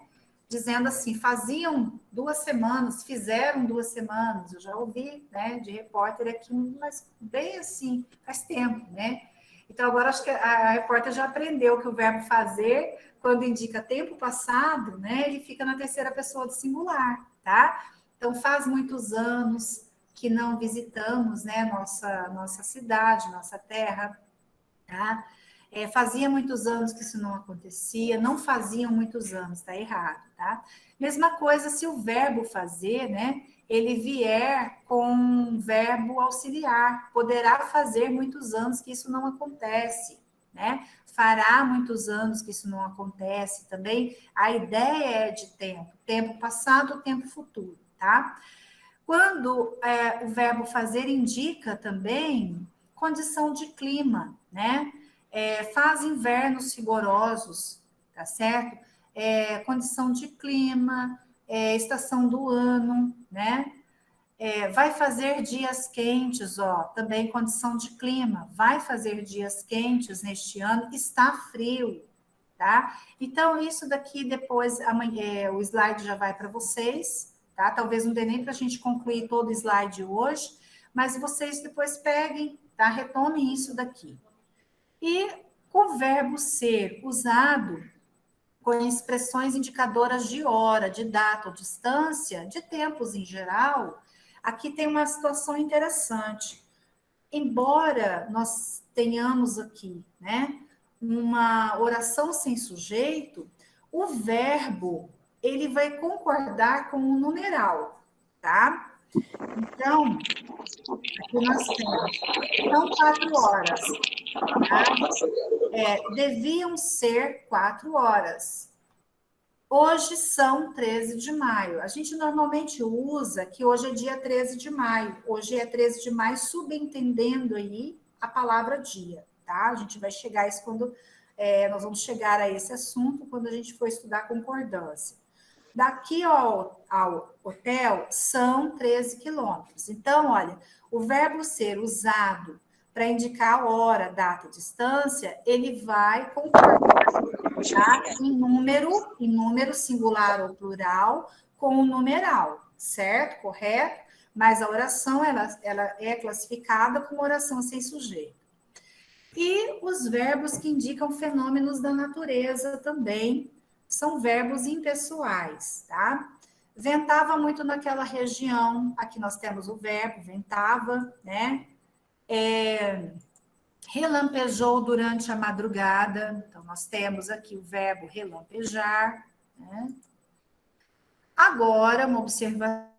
Dizendo assim, faziam 2 semanas, fizeram 2 semanas. Eu já ouvi, né, de repórter aqui, mas bem assim, faz tempo, né? Então, agora acho que a repórter já aprendeu que o verbo fazer, quando indica tempo passado, né, ele fica na terceira pessoa do singular, tá? Então, faz muitos anos que não visitamos, né, nossa cidade, nossa terra, tá? Fazia muitos anos que isso não acontecia, não faziam muitos anos, tá errado, tá? Mesma coisa se o verbo fazer, né, ele vier com um verbo auxiliar, poderá fazer muitos anos que isso não acontece, né? Fará muitos anos que isso não acontece também. A ideia é de tempo passado, tempo futuro, tá? Quando o verbo fazer indica também condição de clima, né? Faz invernos rigorosos, tá certo? Condição de clima, estação do ano, né? Vai fazer dias quentes, ó, também condição de clima. Vai fazer dias quentes neste ano, está frio, tá? Então, isso daqui depois, amanhã, o slide já vai para vocês, tá? Talvez não dê nem para a gente concluir todo o slide hoje, mas vocês depois peguem, tá? Retomem isso daqui. E o verbo ser usado com expressões indicadoras de hora, de data ou distância, de tempos em geral, aqui tem uma situação interessante. Embora nós tenhamos aqui, né, uma oração sem sujeito, o verbo, ele vai concordar com o numeral, tá? Então, aqui nós temos, são 4 horas, tá? Deviam ser 4 horas. Hoje são 13 de maio. A gente normalmente usa que hoje é dia 13 de maio. Hoje é 13 de maio, subentendendo aí a palavra dia, tá? A gente vai chegar a isso quando... nós vamos chegar a esse assunto quando a gente for estudar concordância. Daqui ao hotel são 13 quilômetros. Então, olha, o verbo ser usado para indicar a hora, data, distância, ele vai concordar, tá? em número singular ou plural, com o numeral, certo? Correto? Mas a oração, ela é classificada como oração sem sujeito. E os verbos que indicam fenômenos da natureza também são verbos impessoais, tá? Ventava muito naquela região, aqui nós temos o verbo, ventava, né? Relampejou durante a madrugada, então nós temos aqui o verbo relampejar, né? Agora, uma observação,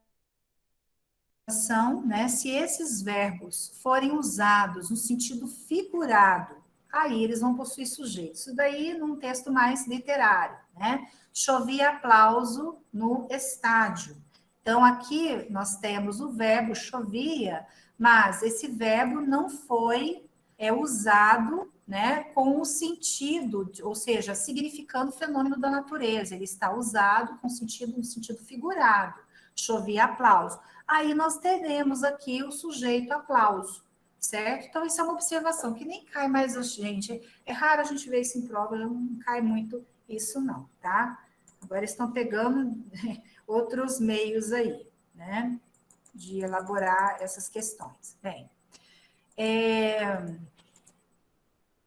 né? Se esses verbos forem usados no sentido figurado, aí eles vão possuir sujeito. Isso daí num texto mais literário, né? Chovia aplauso no estádio. Então, aqui nós temos o verbo chovia, mas esse verbo não foi usado, né, com o sentido, ou seja, significando o fenômeno da natureza. Ele está usado com sentido, no sentido figurado. Chovia aplauso. Aí nós teremos aqui o sujeito aplauso, certo? Então, isso é uma observação que nem cai mais a gente. É raro a gente ver isso em prova, não cai muito isso não, tá? Agora estão pegando outros meios aí, né? De elaborar essas questões. Bem,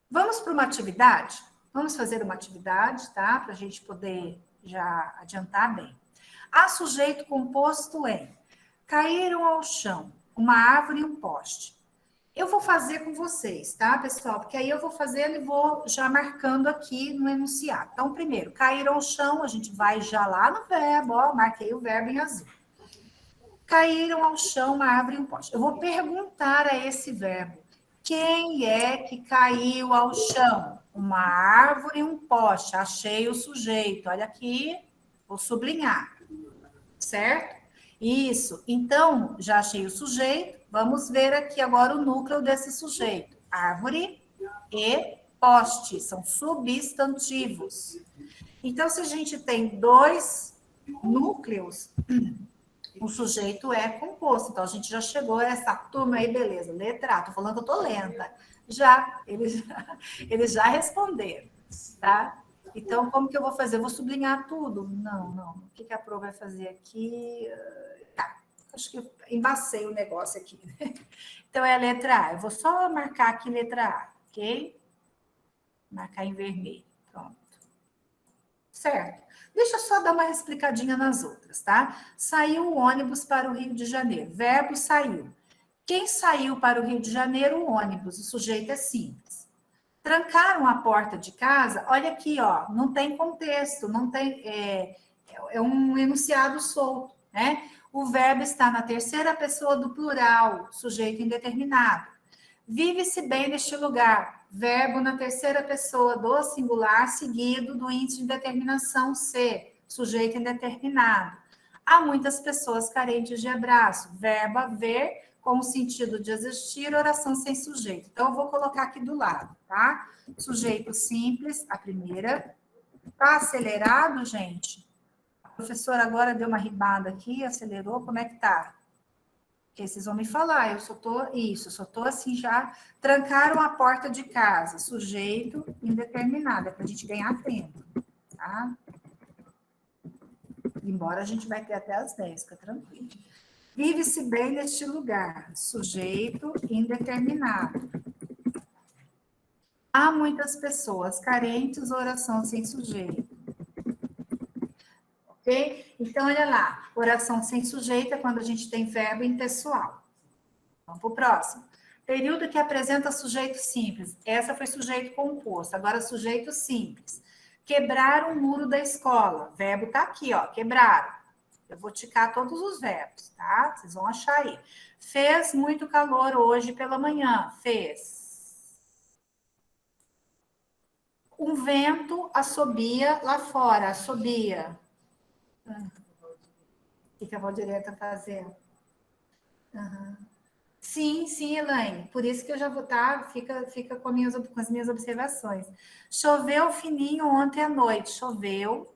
vamos para uma atividade? Vamos fazer uma atividade, tá? Para a gente poder já adiantar bem. Há sujeito composto em caíram ao chão uma árvore e um poste. Eu vou fazer com vocês, tá, pessoal? Porque aí eu vou fazendo e vou já marcando aqui no enunciado. Então, primeiro, caíram ao chão, a gente vai já lá no verbo, ó, marquei o verbo em azul. Caíram ao chão uma árvore e um poste. Eu vou perguntar a esse verbo, quem é que caiu ao chão? Uma árvore e um poste. Achei o sujeito, olha aqui, vou sublinhar, certo? Isso. Então, já achei o sujeito. Vamos ver aqui agora o núcleo desse sujeito. Árvore e poste. São substantivos. Então, se a gente tem 2 núcleos, o sujeito é composto. Então, a gente já chegou a essa turma aí, beleza. Letra A. Tô falando que eu tô lenta. Eles já responderam, tá? Então, como que eu vou fazer? Eu vou sublinhar tudo? Não. O que a Pro vai fazer aqui? Tá, acho que eu embacei o negócio aqui. Então, é a letra A. Eu vou só marcar aqui letra A, ok? Marcar em vermelho. Pronto. Certo. Deixa eu só dar uma explicadinha nas outras, tá? Saiu o ônibus para o Rio de Janeiro. Verbo saiu. Quem saiu para o Rio de Janeiro? O ônibus. O sujeito é simples. Trancaram a porta de casa, olha aqui, ó, não tem contexto, não tem, é um enunciado solto, né? O verbo está na terceira pessoa do plural, sujeito indeterminado. Vive-se bem neste lugar, verbo na terceira pessoa do singular, seguido do índice de determinação se, sujeito indeterminado. Há muitas pessoas carentes de abraço, verbo haver, com o sentido de existir, oração sem sujeito. Então, eu vou colocar aqui do lado, tá? Sujeito simples, a primeira. Tá acelerado, gente? A professora agora deu uma ribada aqui, acelerou, como é que tá? Porque vocês vão me falar, eu só tô assim já, trancaram a porta de casa, sujeito indeterminado, é pra gente ganhar tempo, tá? Embora a gente vai ter até as 10, fica tranquilo. Vive-se bem neste lugar, sujeito indeterminado. Há muitas pessoas carentes, oração sem sujeito. Ok? Então, olha lá, oração sem sujeito é quando a gente tem verbo impessoal. Vamos para o próximo. Período que apresenta sujeito simples. Essa foi sujeito composto. Agora, sujeito simples. Quebrar um muro da escola. O verbo tá aqui, ó. Quebraram. Eu vou ticar todos os verbos, tá? Vocês vão achar aí. Fez muito calor hoje pela manhã. Fez. Um vento assobia lá fora. Assobia. O que a Valdirene está fazendo? Uhum. Sim, sim, Elaine. Por isso que eu já vou estar, fica com as minhas observações. Choveu fininho ontem à noite. Choveu.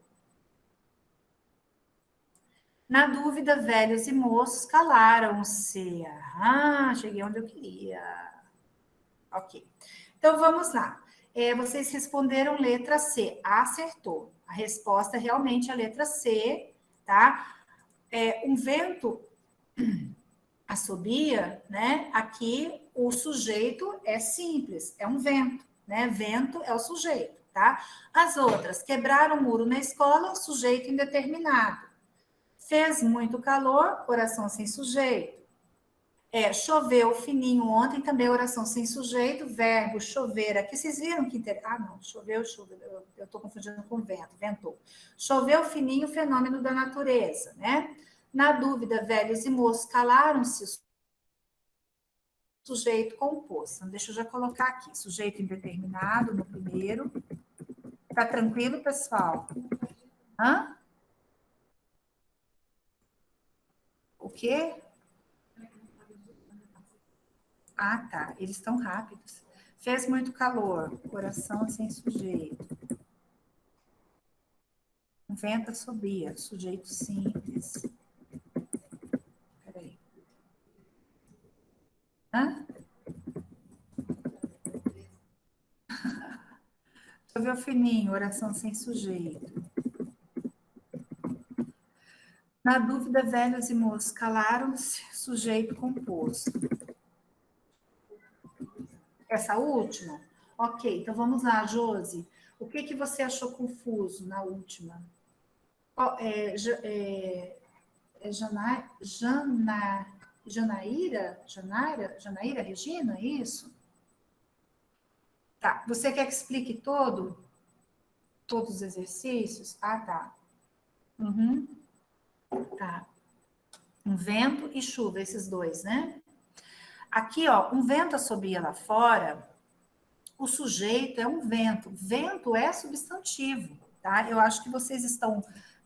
Na dúvida, velhos e moços calaram-se. Ah, cheguei onde eu queria. Ok. Então, vamos lá. Vocês responderam letra C. Acertou. A resposta é realmente a letra C, tá? Um vento assobia, né? Aqui o sujeito é simples, é um vento, né? Vento é o sujeito, tá? As outras, quebraram o muro na escola, sujeito indeterminado. Fez muito calor, oração sem sujeito. Choveu fininho ontem, também oração sem sujeito, verbo chover. Aqui vocês viram que... não, choveu, eu estou confundindo com vento, ventou. Choveu fininho, fenômeno da natureza, né? Na dúvida, velhos e moços calaram-se, sujeito composto. Então, deixa eu já colocar aqui, sujeito indeterminado no primeiro. Tá tranquilo, pessoal? Hã? O quê? Ah, tá. Eles estão rápidos. Fez muito calor. Coração sem sujeito. Um vento assobia. Sujeito simples. Peraí. Hã? Choveu fininho. Oração sem sujeito. Na dúvida, velhos e moços calaram-se. Sujeito composto. Essa última? Ok, então vamos lá, Josi. O que você achou confuso na última? Janaíra Regina, é isso? Tá, você quer que explique todos os exercícios? Ah, tá. Uhum. Tá. Um vento e chuva, esses dois, né? Aqui, ó, um vento assobia lá fora, o sujeito é um vento. Vento é substantivo, tá? Eu acho que vocês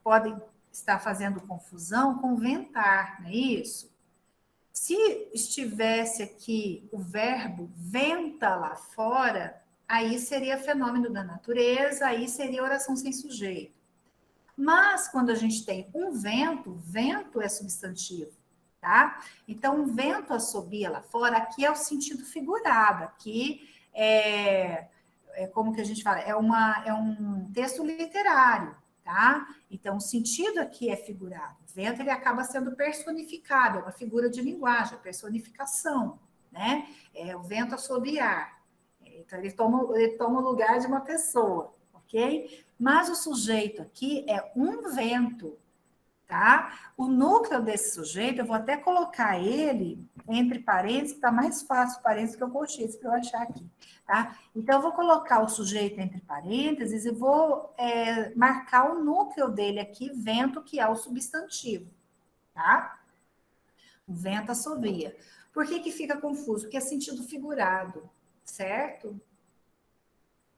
podem estar fazendo confusão com ventar, não é isso? Se estivesse aqui o verbo venta lá fora, aí seria fenômeno da natureza, aí seria oração sem sujeito. Mas quando a gente tem um vento, vento é substantivo, tá? Então, um vento assobia lá fora, aqui é o sentido figurado, aqui como que a gente fala? É um texto literário, tá? Então, o sentido aqui é figurado. O vento, ele acaba sendo personificado, é uma figura de linguagem, a personificação, né? O vento assobiar. Então, ele toma o lugar de uma pessoa, ok? Mas o sujeito aqui é um vento, tá? O núcleo desse sujeito, eu vou até colocar ele entre parênteses, tá mais fácil parênteses que eu colchei, para eu achar aqui, tá? Então, eu vou colocar o sujeito entre parênteses e vou marcar o núcleo dele aqui, vento, que é o substantivo, tá? O vento assovia. Por que fica confuso? Porque é sentido figurado, certo?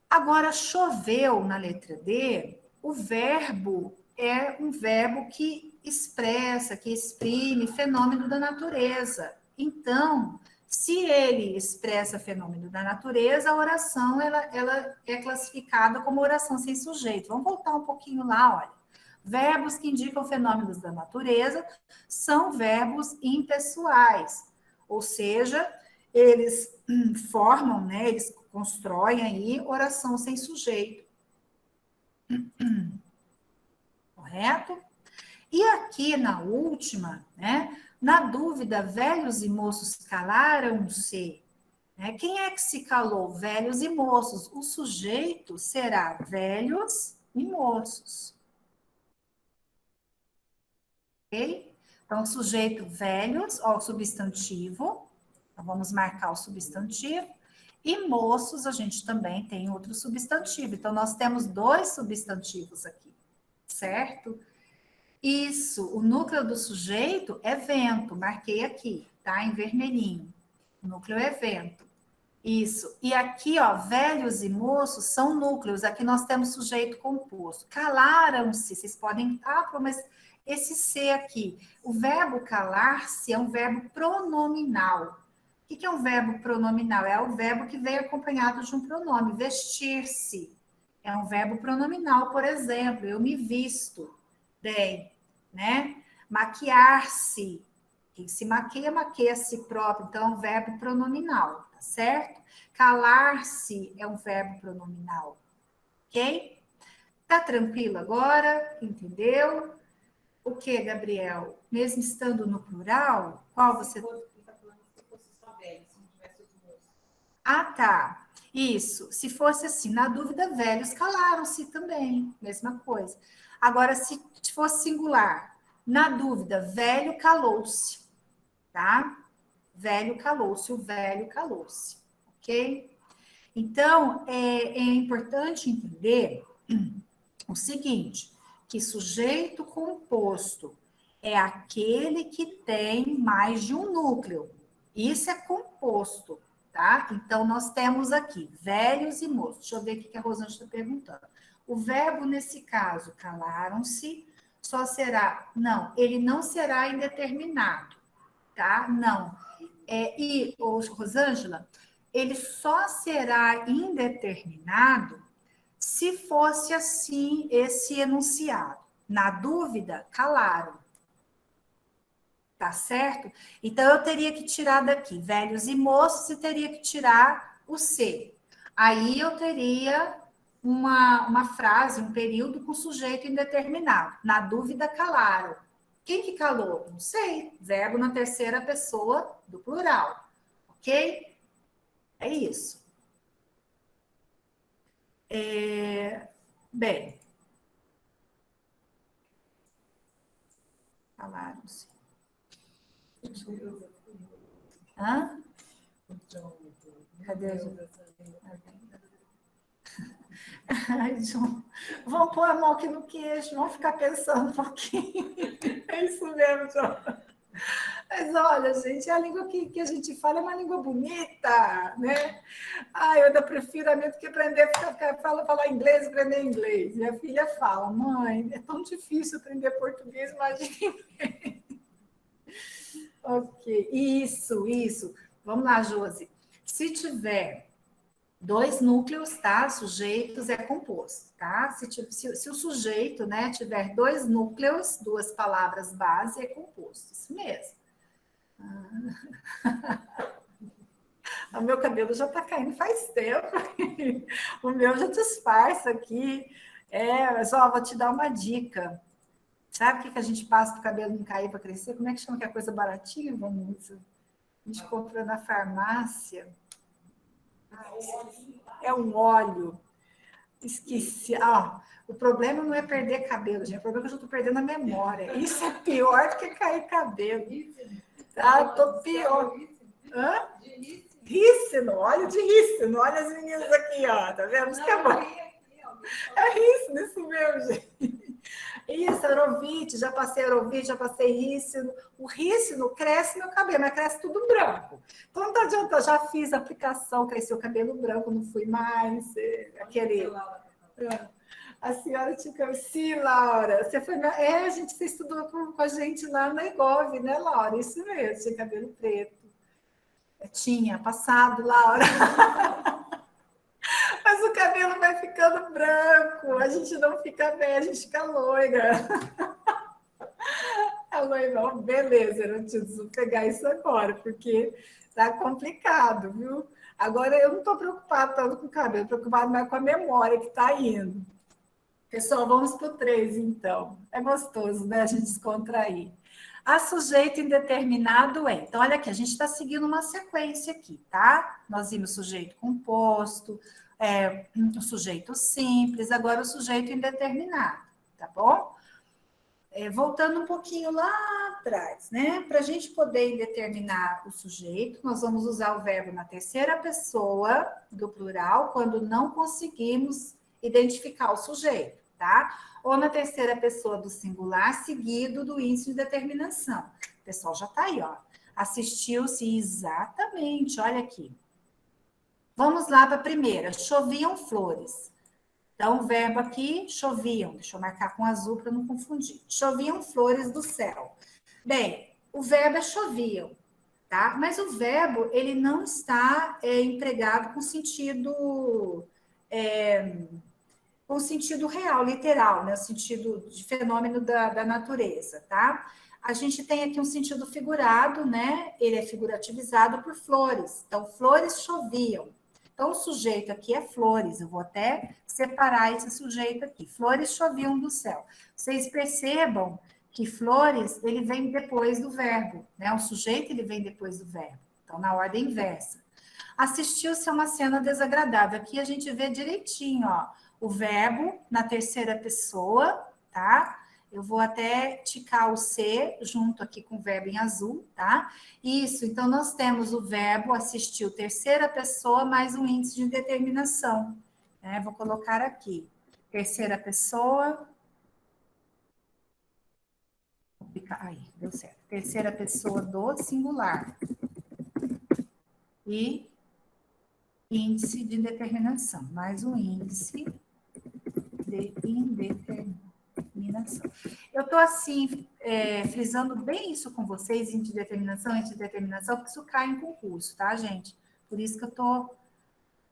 Agora, choveu na letra D, o verbo é um verbo que expressa, que exprime fenômeno da natureza. Então, se ele expressa fenômeno da natureza, a oração ela é classificada como oração sem sujeito. Vamos voltar um pouquinho lá, olha. Verbos que indicam fenômenos da natureza são verbos impessoais, ou seja, eles formam, né, eles constroem aí oração sem sujeito. Correto? E aqui na última, né, na dúvida, velhos e moços calaram-se. Né? Quem é que se calou? Velhos e moços. O sujeito será velhos e moços. Ok? Então, sujeito velhos, ó, substantivo. Então, vamos marcar o substantivo. E moços, a gente também tem outro substantivo. Então, nós temos 2 substantivos aqui, certo? Isso, o núcleo do sujeito é vento, marquei aqui, tá? Em vermelhinho. O núcleo é vento. Isso. E aqui, ó, velhos e moços são núcleos. Aqui nós temos sujeito composto. Calaram-se, vocês podem... mas esse C aqui, o verbo calar-se é um verbo pronominal. O que é um verbo pronominal? É o verbo que vem acompanhado de um pronome. Vestir-se é um verbo pronominal, por exemplo, eu me visto bem, né? Maquiar-se, quem se maquia, maquia a si próprio, então é um verbo pronominal, tá certo? Calar-se é um verbo pronominal, ok? Tá tranquilo agora? Entendeu? O que, Gabriel? Mesmo estando no plural, qual você... Ah, tá. Isso. Se fosse assim, na dúvida, velhos calaram-se também. Mesma coisa. Agora, se fosse singular, na dúvida, velho calou-se. Tá? Velho calou-se, o velho calou-se. Ok? Então, é importante entender o seguinte, que sujeito composto é aquele que tem mais de um núcleo. Isso é composto. Tá? Então, nós temos aqui velhos e moços. Deixa eu ver o que a Rosângela está perguntando. O verbo, nesse caso, calaram-se, só será... Não, ele não será indeterminado, tá? Não. Rosângela, ele só será indeterminado se fosse assim esse enunciado. Na dúvida, calaram. Tá certo? Então, eu teria que tirar daqui velhos e moços e teria que tirar o C. Aí eu teria uma frase, um período com sujeito indeterminado. Na dúvida, calaram. Quem que calou? Não sei. Verbo na terceira pessoa do plural. Ok? É isso. Bem. Calaram-se. Hã? Cadê a gente? Ai, João, vamos pôr a mão aqui no queixo, vamos ficar pensando um pouquinho. É isso mesmo, João. Mas olha, gente, a língua que a gente fala é uma língua bonita, né? Ah, eu ainda prefiro a do que aprender falar inglês, aprender inglês. Minha filha fala, mãe, é tão difícil aprender português, imagina inglês. Ok, isso. Vamos lá, Josi. Se tiver 2 núcleos, tá? Sujeitos é composto, tá? Se o sujeito, né, tiver 2 núcleos, 2 palavras base, é composto. Isso mesmo. O meu cabelo já tá caindo faz tempo. O meu já disfarça aqui. Mas ó, vou te dar uma dica. Sabe o que a gente passa para o cabelo não cair para crescer? Como é que chama que é coisa baratinha, Vanessa? A gente comprou na farmácia. É um óleo. Esqueci. O problema não é perder cabelo, gente. O problema é que eu já estou perdendo a memória. Isso é pior do que cair cabelo. Estou pior. Hã? Rícino, óleo de rícino. Olha as meninas aqui, ó. Tá vendo? Isso que é bom. É rícino, isso mesmo, gente. Isso, Aerovite, já passei Aerovite, já passei rícino. O rícino cresce meu cabelo, mas cresce tudo branco. Então não adianta, eu já fiz a aplicação, cresceu o cabelo branco, não fui mais. A senhora tinha cabelo. Sim, Laura. Você foi você estudou com a gente lá na EGOV, né, Laura? Isso mesmo, tinha cabelo preto. Tinha passado, Laura. Mas o cabelo vai ficando branco, a gente não fica bem, a gente fica loira. A loira, beleza, eu não preciso pegar isso agora, porque tá complicado, viu? Agora eu não estou preocupada tanto com o cabelo, estou preocupada mais com a memória que está indo. Pessoal, vamos para o 3, então. É gostoso, né, a gente descontrair. A sujeito indeterminado é. Então, olha aqui, a gente está seguindo uma sequência aqui, tá? Nós vimos sujeito composto, o sujeito simples, agora o sujeito indeterminado, tá bom? voltando um pouquinho lá atrás, né? Para a gente poder determinar o sujeito, nós vamos usar o verbo na terceira pessoa do plural, quando não conseguimos identificar o sujeito, tá? Ou na terceira pessoa do singular, seguido do índice de determinação. O pessoal já está aí, ó. Assistiu-se exatamente, olha aqui. Vamos lá para a primeira. Choviam flores. Então, o verbo aqui, choviam. Deixa eu marcar com azul para não confundir. Choviam flores do céu. Bem, o verbo é choviam, tá? Mas o verbo, ele não está empregado com sentido real, literal, né? O sentido de fenômeno da natureza, tá? A gente tem aqui um sentido figurado, né? Ele é figurativizado por flores. Então, flores choviam. Então, o sujeito aqui é flores. Eu vou até separar esse sujeito aqui. Flores choviam do céu. Vocês percebam que flores, ele vem depois do verbo, né? O sujeito, ele vem depois do verbo. Então, na ordem inversa. Assistiu-se a uma cena desagradável. Aqui a gente vê direitinho, ó. O verbo na terceira pessoa, tá? Eu vou até ticar o C junto aqui com o verbo em azul, tá? Isso, então nós temos o verbo assistiu, terceira pessoa, mais um índice de determinação. Né? Vou colocar aqui, terceira pessoa. Aí, deu certo. Terceira pessoa do singular. E índice de determinação, mais um índice de indeterminação. Eu estou assim, frisando bem isso com vocês, índice de determinação, porque isso cai em concurso, tá, gente? Por isso que eu estou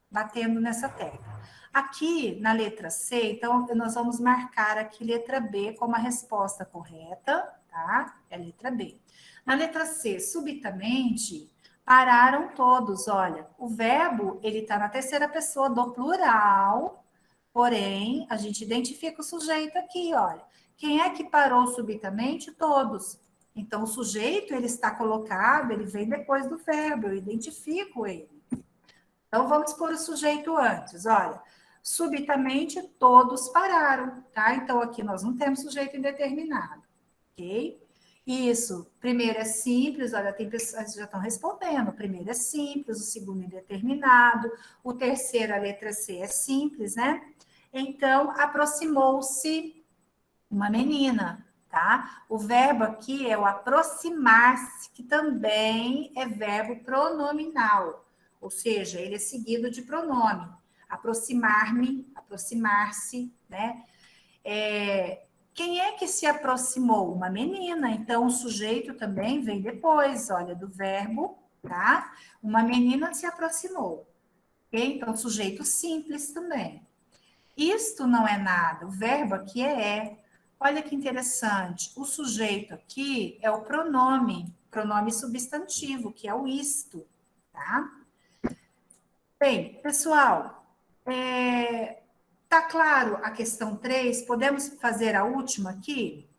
batendo nessa tecla. Aqui, na letra C, então, nós vamos marcar aqui letra B como a resposta correta, tá? É a letra B. Na letra C, subitamente, pararam todos, olha, o verbo, ele está na terceira pessoa do plural, porém, a gente identifica o sujeito aqui, olha. Quem é que parou subitamente? Todos. Então, o sujeito, ele está colocado, ele vem depois do verbo, eu identifico ele. Então, vamos pôr o sujeito antes, olha. Subitamente, todos pararam, tá? Então, aqui nós não temos sujeito indeterminado, ok? Isso, primeiro é simples, olha, tem pessoas que já estão respondendo. O primeiro é simples, o segundo indeterminado, o terceiro, a letra C, é simples, né? Então, aproximou-se uma menina, tá? O verbo aqui é o aproximar-se, que também é verbo pronominal, ou seja, ele é seguido de pronome. Aproximar-me, aproximar-se, né? Quem é que se aproximou? Uma menina, então o sujeito também vem depois, olha, do verbo, tá? Uma menina se aproximou, ok? Então, sujeito simples também. Isto não é nada, o verbo aqui é. Olha que interessante, o sujeito aqui é o pronome substantivo, que é o isto, tá? Bem, pessoal, tá claro a questão 3? Podemos fazer a última aqui?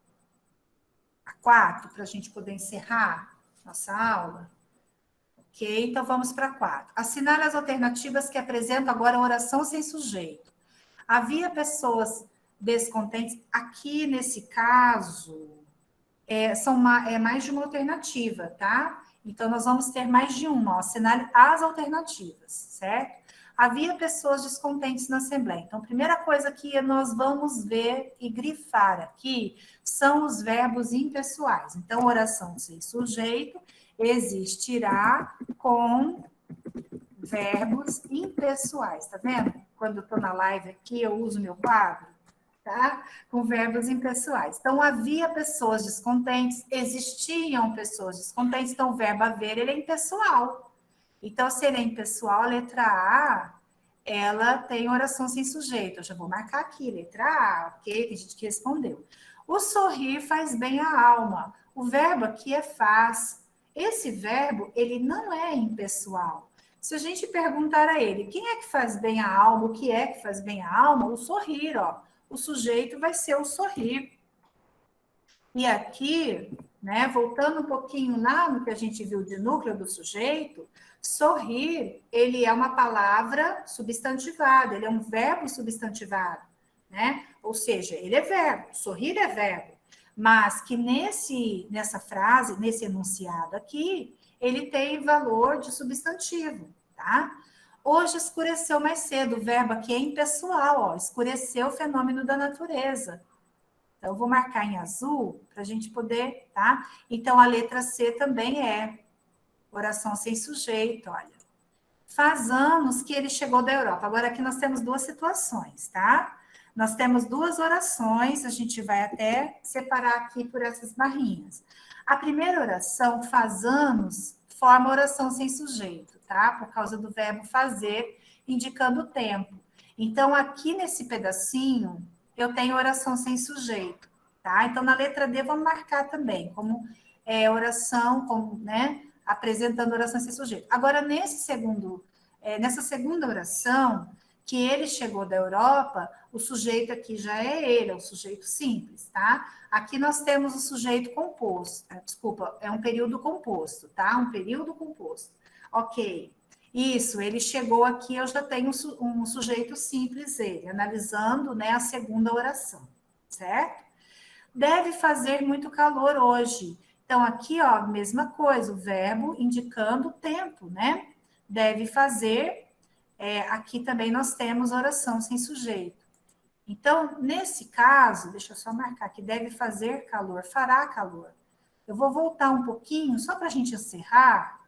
A 4, para a gente poder encerrar nossa aula? Ok, então vamos para a 4. Assinale as alternativas que apresentam agora a oração sem sujeito. Havia pessoas descontentes. Aqui, nesse caso, mais de uma alternativa, tá? Então, nós vamos ter mais de uma. Ó, assinale as alternativas, certo? Havia pessoas descontentes na Assembleia. Então, a primeira coisa que nós vamos ver e grifar aqui são os verbos impessoais. Então, oração sem sujeito existirá com verbos impessoais, tá vendo? Quando eu estou na live aqui, eu uso meu quadro, tá? Com verbos impessoais. Então, havia pessoas descontentes, existiam pessoas descontentes, então o verbo haver, ele é impessoal. Então, se ele é impessoal, a letra A, ela tem oração sem sujeito. Eu já vou marcar aqui, letra A, ok? Tem gente que respondeu. O sorrir faz bem à alma. O verbo aqui é faz. Esse verbo, ele não é impessoal. Se a gente perguntar a ele, quem é que faz bem a alma, o que é que faz bem a alma? O sorrir, ó. O sujeito vai ser o sorrir. E aqui, né, voltando um pouquinho lá no que a gente viu de núcleo do sujeito, sorrir, ele é uma palavra substantivada, ele é um verbo substantivado, né? Ou seja, ele é verbo, sorrir é verbo. mas que nessa frase, nesse enunciado aqui, ele tem valor de substantivo, tá? Hoje escureceu mais cedo, o verbo aqui é impessoal, ó, escureceu o fenômeno da natureza. Então, eu vou marcar em azul para a gente poder, tá? Então, a letra C também é oração sem sujeito, olha. Faz anos que ele chegou da Europa. Agora, aqui nós temos duas situações, tá? Nós temos duas orações, a gente vai até separar aqui por essas barrinhas. A primeira oração, faz anos, forma oração sem sujeito, tá? Por causa do verbo fazer, indicando o tempo. Então, aqui nesse pedacinho, eu tenho oração sem sujeito, tá? Então, na letra D, vamos marcar também, como oração, como, né? Apresentando oração sem sujeito. Agora, nessa segunda oração, que ele chegou da Europa, o sujeito aqui já é ele, é o sujeito simples, tá? Aqui nós temos o sujeito composto, desculpa, é um período composto, tá? Um período composto. Ok, isso, ele chegou aqui, eu já tenho um sujeito simples, ele, analisando, né, a segunda oração, certo? Deve fazer muito calor hoje. Então, aqui, ó, mesma coisa, o verbo indicando o tempo, né? Deve fazer, aqui também nós temos oração sem sujeito. Então, nesse caso, deixa eu só marcar que deve fazer calor, fará calor. Eu vou voltar um pouquinho, só para a gente encerrar,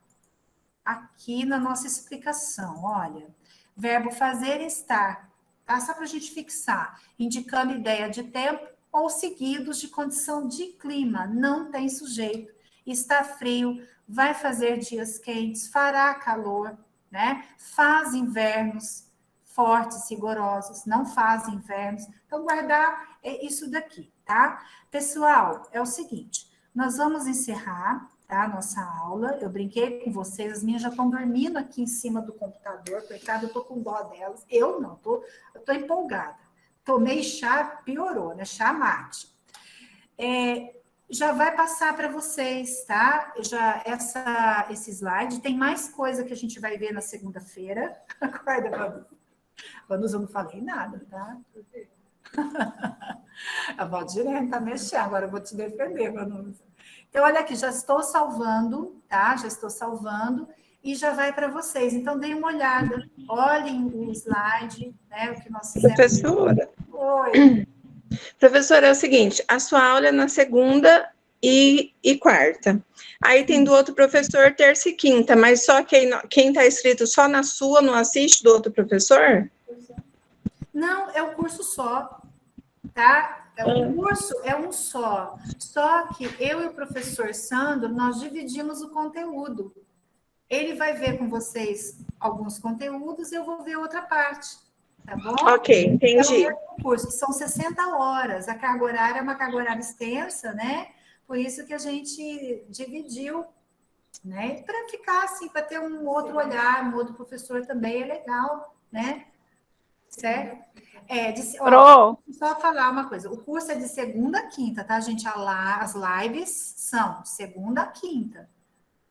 aqui na nossa explicação, olha. Verbo fazer estar, tá? Só para a gente fixar, indicando ideia de tempo, ou seguidos de condição de clima, não tem sujeito, está frio, vai fazer dias quentes, fará calor, né? Faz invernos fortes, rigorosos, não faz invernos. Então, guardar isso daqui, tá? Pessoal, é o seguinte, nós vamos encerrar, tá, a nossa aula. Eu brinquei com vocês, as minhas já estão dormindo aqui em cima do computador, coitada, eu tô com dó delas. Eu não, eu tô empolgada. Tomei chá, piorou, né? Chá mate. Já vai passar para vocês, tá? Esse slide. Tem mais coisa que a gente vai ver na segunda-feira. Acorda, Vanusa. Vanusa, eu não falei nada, tá? A Valdirene tá mexendo, agora eu vou te defender, Vanusa. Então, olha aqui, já estou salvando, tá? Já estou salvando. E já vai para vocês. Então, deem uma olhada, olhem o slide, né? O que nós fizemos. Professora. Oi. Professora, é o seguinte, a sua aula é na segunda e quarta. Aí tem do outro professor terça e quinta, mas só quem está inscrito só na sua não assiste do outro professor? Não, é o curso só, tá? O curso é um só. Só que eu e o professor Sandro, nós dividimos o conteúdo. Ele vai ver com vocês alguns conteúdos, eu vou ver outra parte, tá bom? Ok, entendi. É um curso, são 60 horas, a carga horária é uma carga horária extensa, né? Por isso que a gente dividiu, né? Para ficar assim, para ter um outro olhar, um outro professor também é legal, né? Certo? Só falar uma coisa, o curso é de segunda a quinta, tá, gente? As lives são segunda a quinta.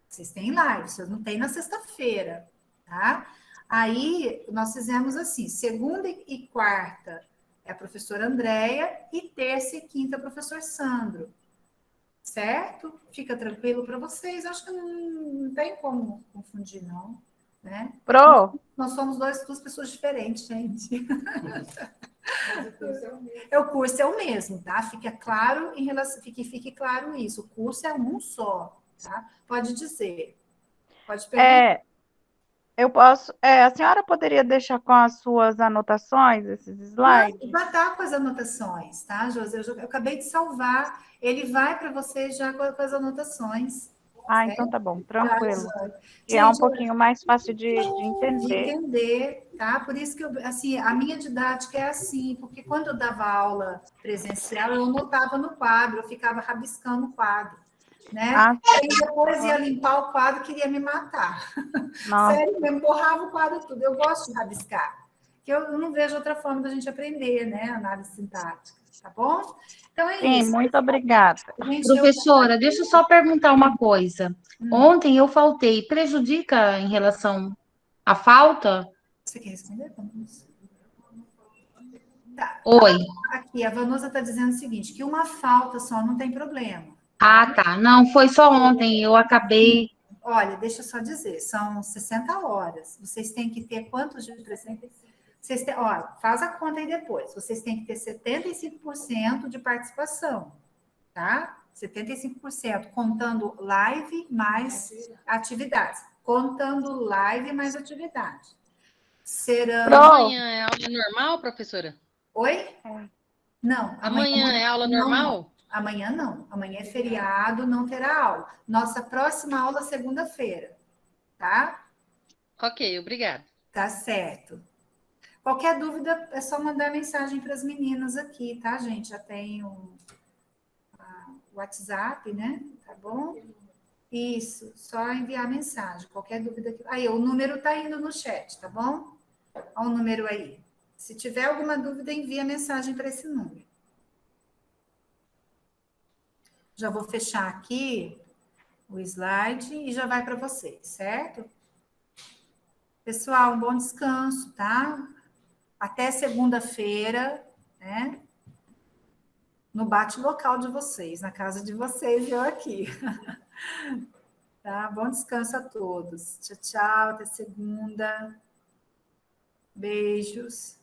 Vocês têm live, vocês não têm na sexta-feira, tá? Aí, nós fizemos assim, segunda e quarta é a professora Andréia e terça e quinta é o professor Sandro, certo? Fica tranquilo para vocês, acho que não tem como confundir, não, né? Nós somos duas pessoas diferentes, gente. O curso é o mesmo, tá? Fique claro fique claro isso, o curso é um só. Tá? Pode dizer. Pode perguntar. Eu posso. A senhora poderia deixar com as suas anotações esses slides? Já está com as anotações, tá, José? Eu acabei de salvar. Ele vai para vocês já com as anotações. Certo? Então tá bom, tranquilo. E é um pouquinho mais fácil de entender. Entender, tá? Por isso que assim, a minha didática é assim, porque quando eu dava aula presencial, eu anotava no quadro, eu ficava rabiscando o quadro. Né? E depois ia limpar o quadro, queria me matar. Nossa. Sério, mesmo, borrava o quadro tudo. Eu gosto de rabiscar, que eu não vejo outra forma da gente aprender, né? Análise sintática, tá bom? Então é isso. Muito obrigada. Professora, deixa eu só perguntar uma coisa. Ontem eu faltei, prejudica em relação à falta? Você quer responder? Tá. Oi. Aqui, a Vanusa está dizendo o seguinte, que uma falta só não tem problema. Ah, tá. Não, foi só ontem. Eu acabei. Olha, deixa eu só dizer, são 60 horas. Vocês têm que ter quantos de presente? Vocês têm, ó, faz a conta aí depois. Vocês têm que ter 75% de participação, tá? 75%, contando live mais atividades. Contando live mais atividade. Serão... Amanhã é aula normal, professora? Oi? Não. Amanhã é aula não. normal? Amanhã não. Amanhã é feriado, não terá aula. Nossa próxima aula é segunda-feira, tá? Ok, obrigada. Tá certo. Qualquer dúvida é só mandar mensagem para as meninas aqui, tá, gente? Já tem o WhatsApp, né? Tá bom? Isso, só enviar mensagem. Qualquer dúvida aqui. Aí, o número tá indo no chat, tá bom? Olha o número aí. Se tiver alguma dúvida, envia mensagem para esse número. Já vou fechar aqui o slide e já vai para vocês, certo? Pessoal, um bom descanso, tá? Até segunda-feira, né? No bate local de vocês, na casa de vocês e eu aqui. Tá? Bom descanso a todos. Tchau, tchau, até segunda. Beijos.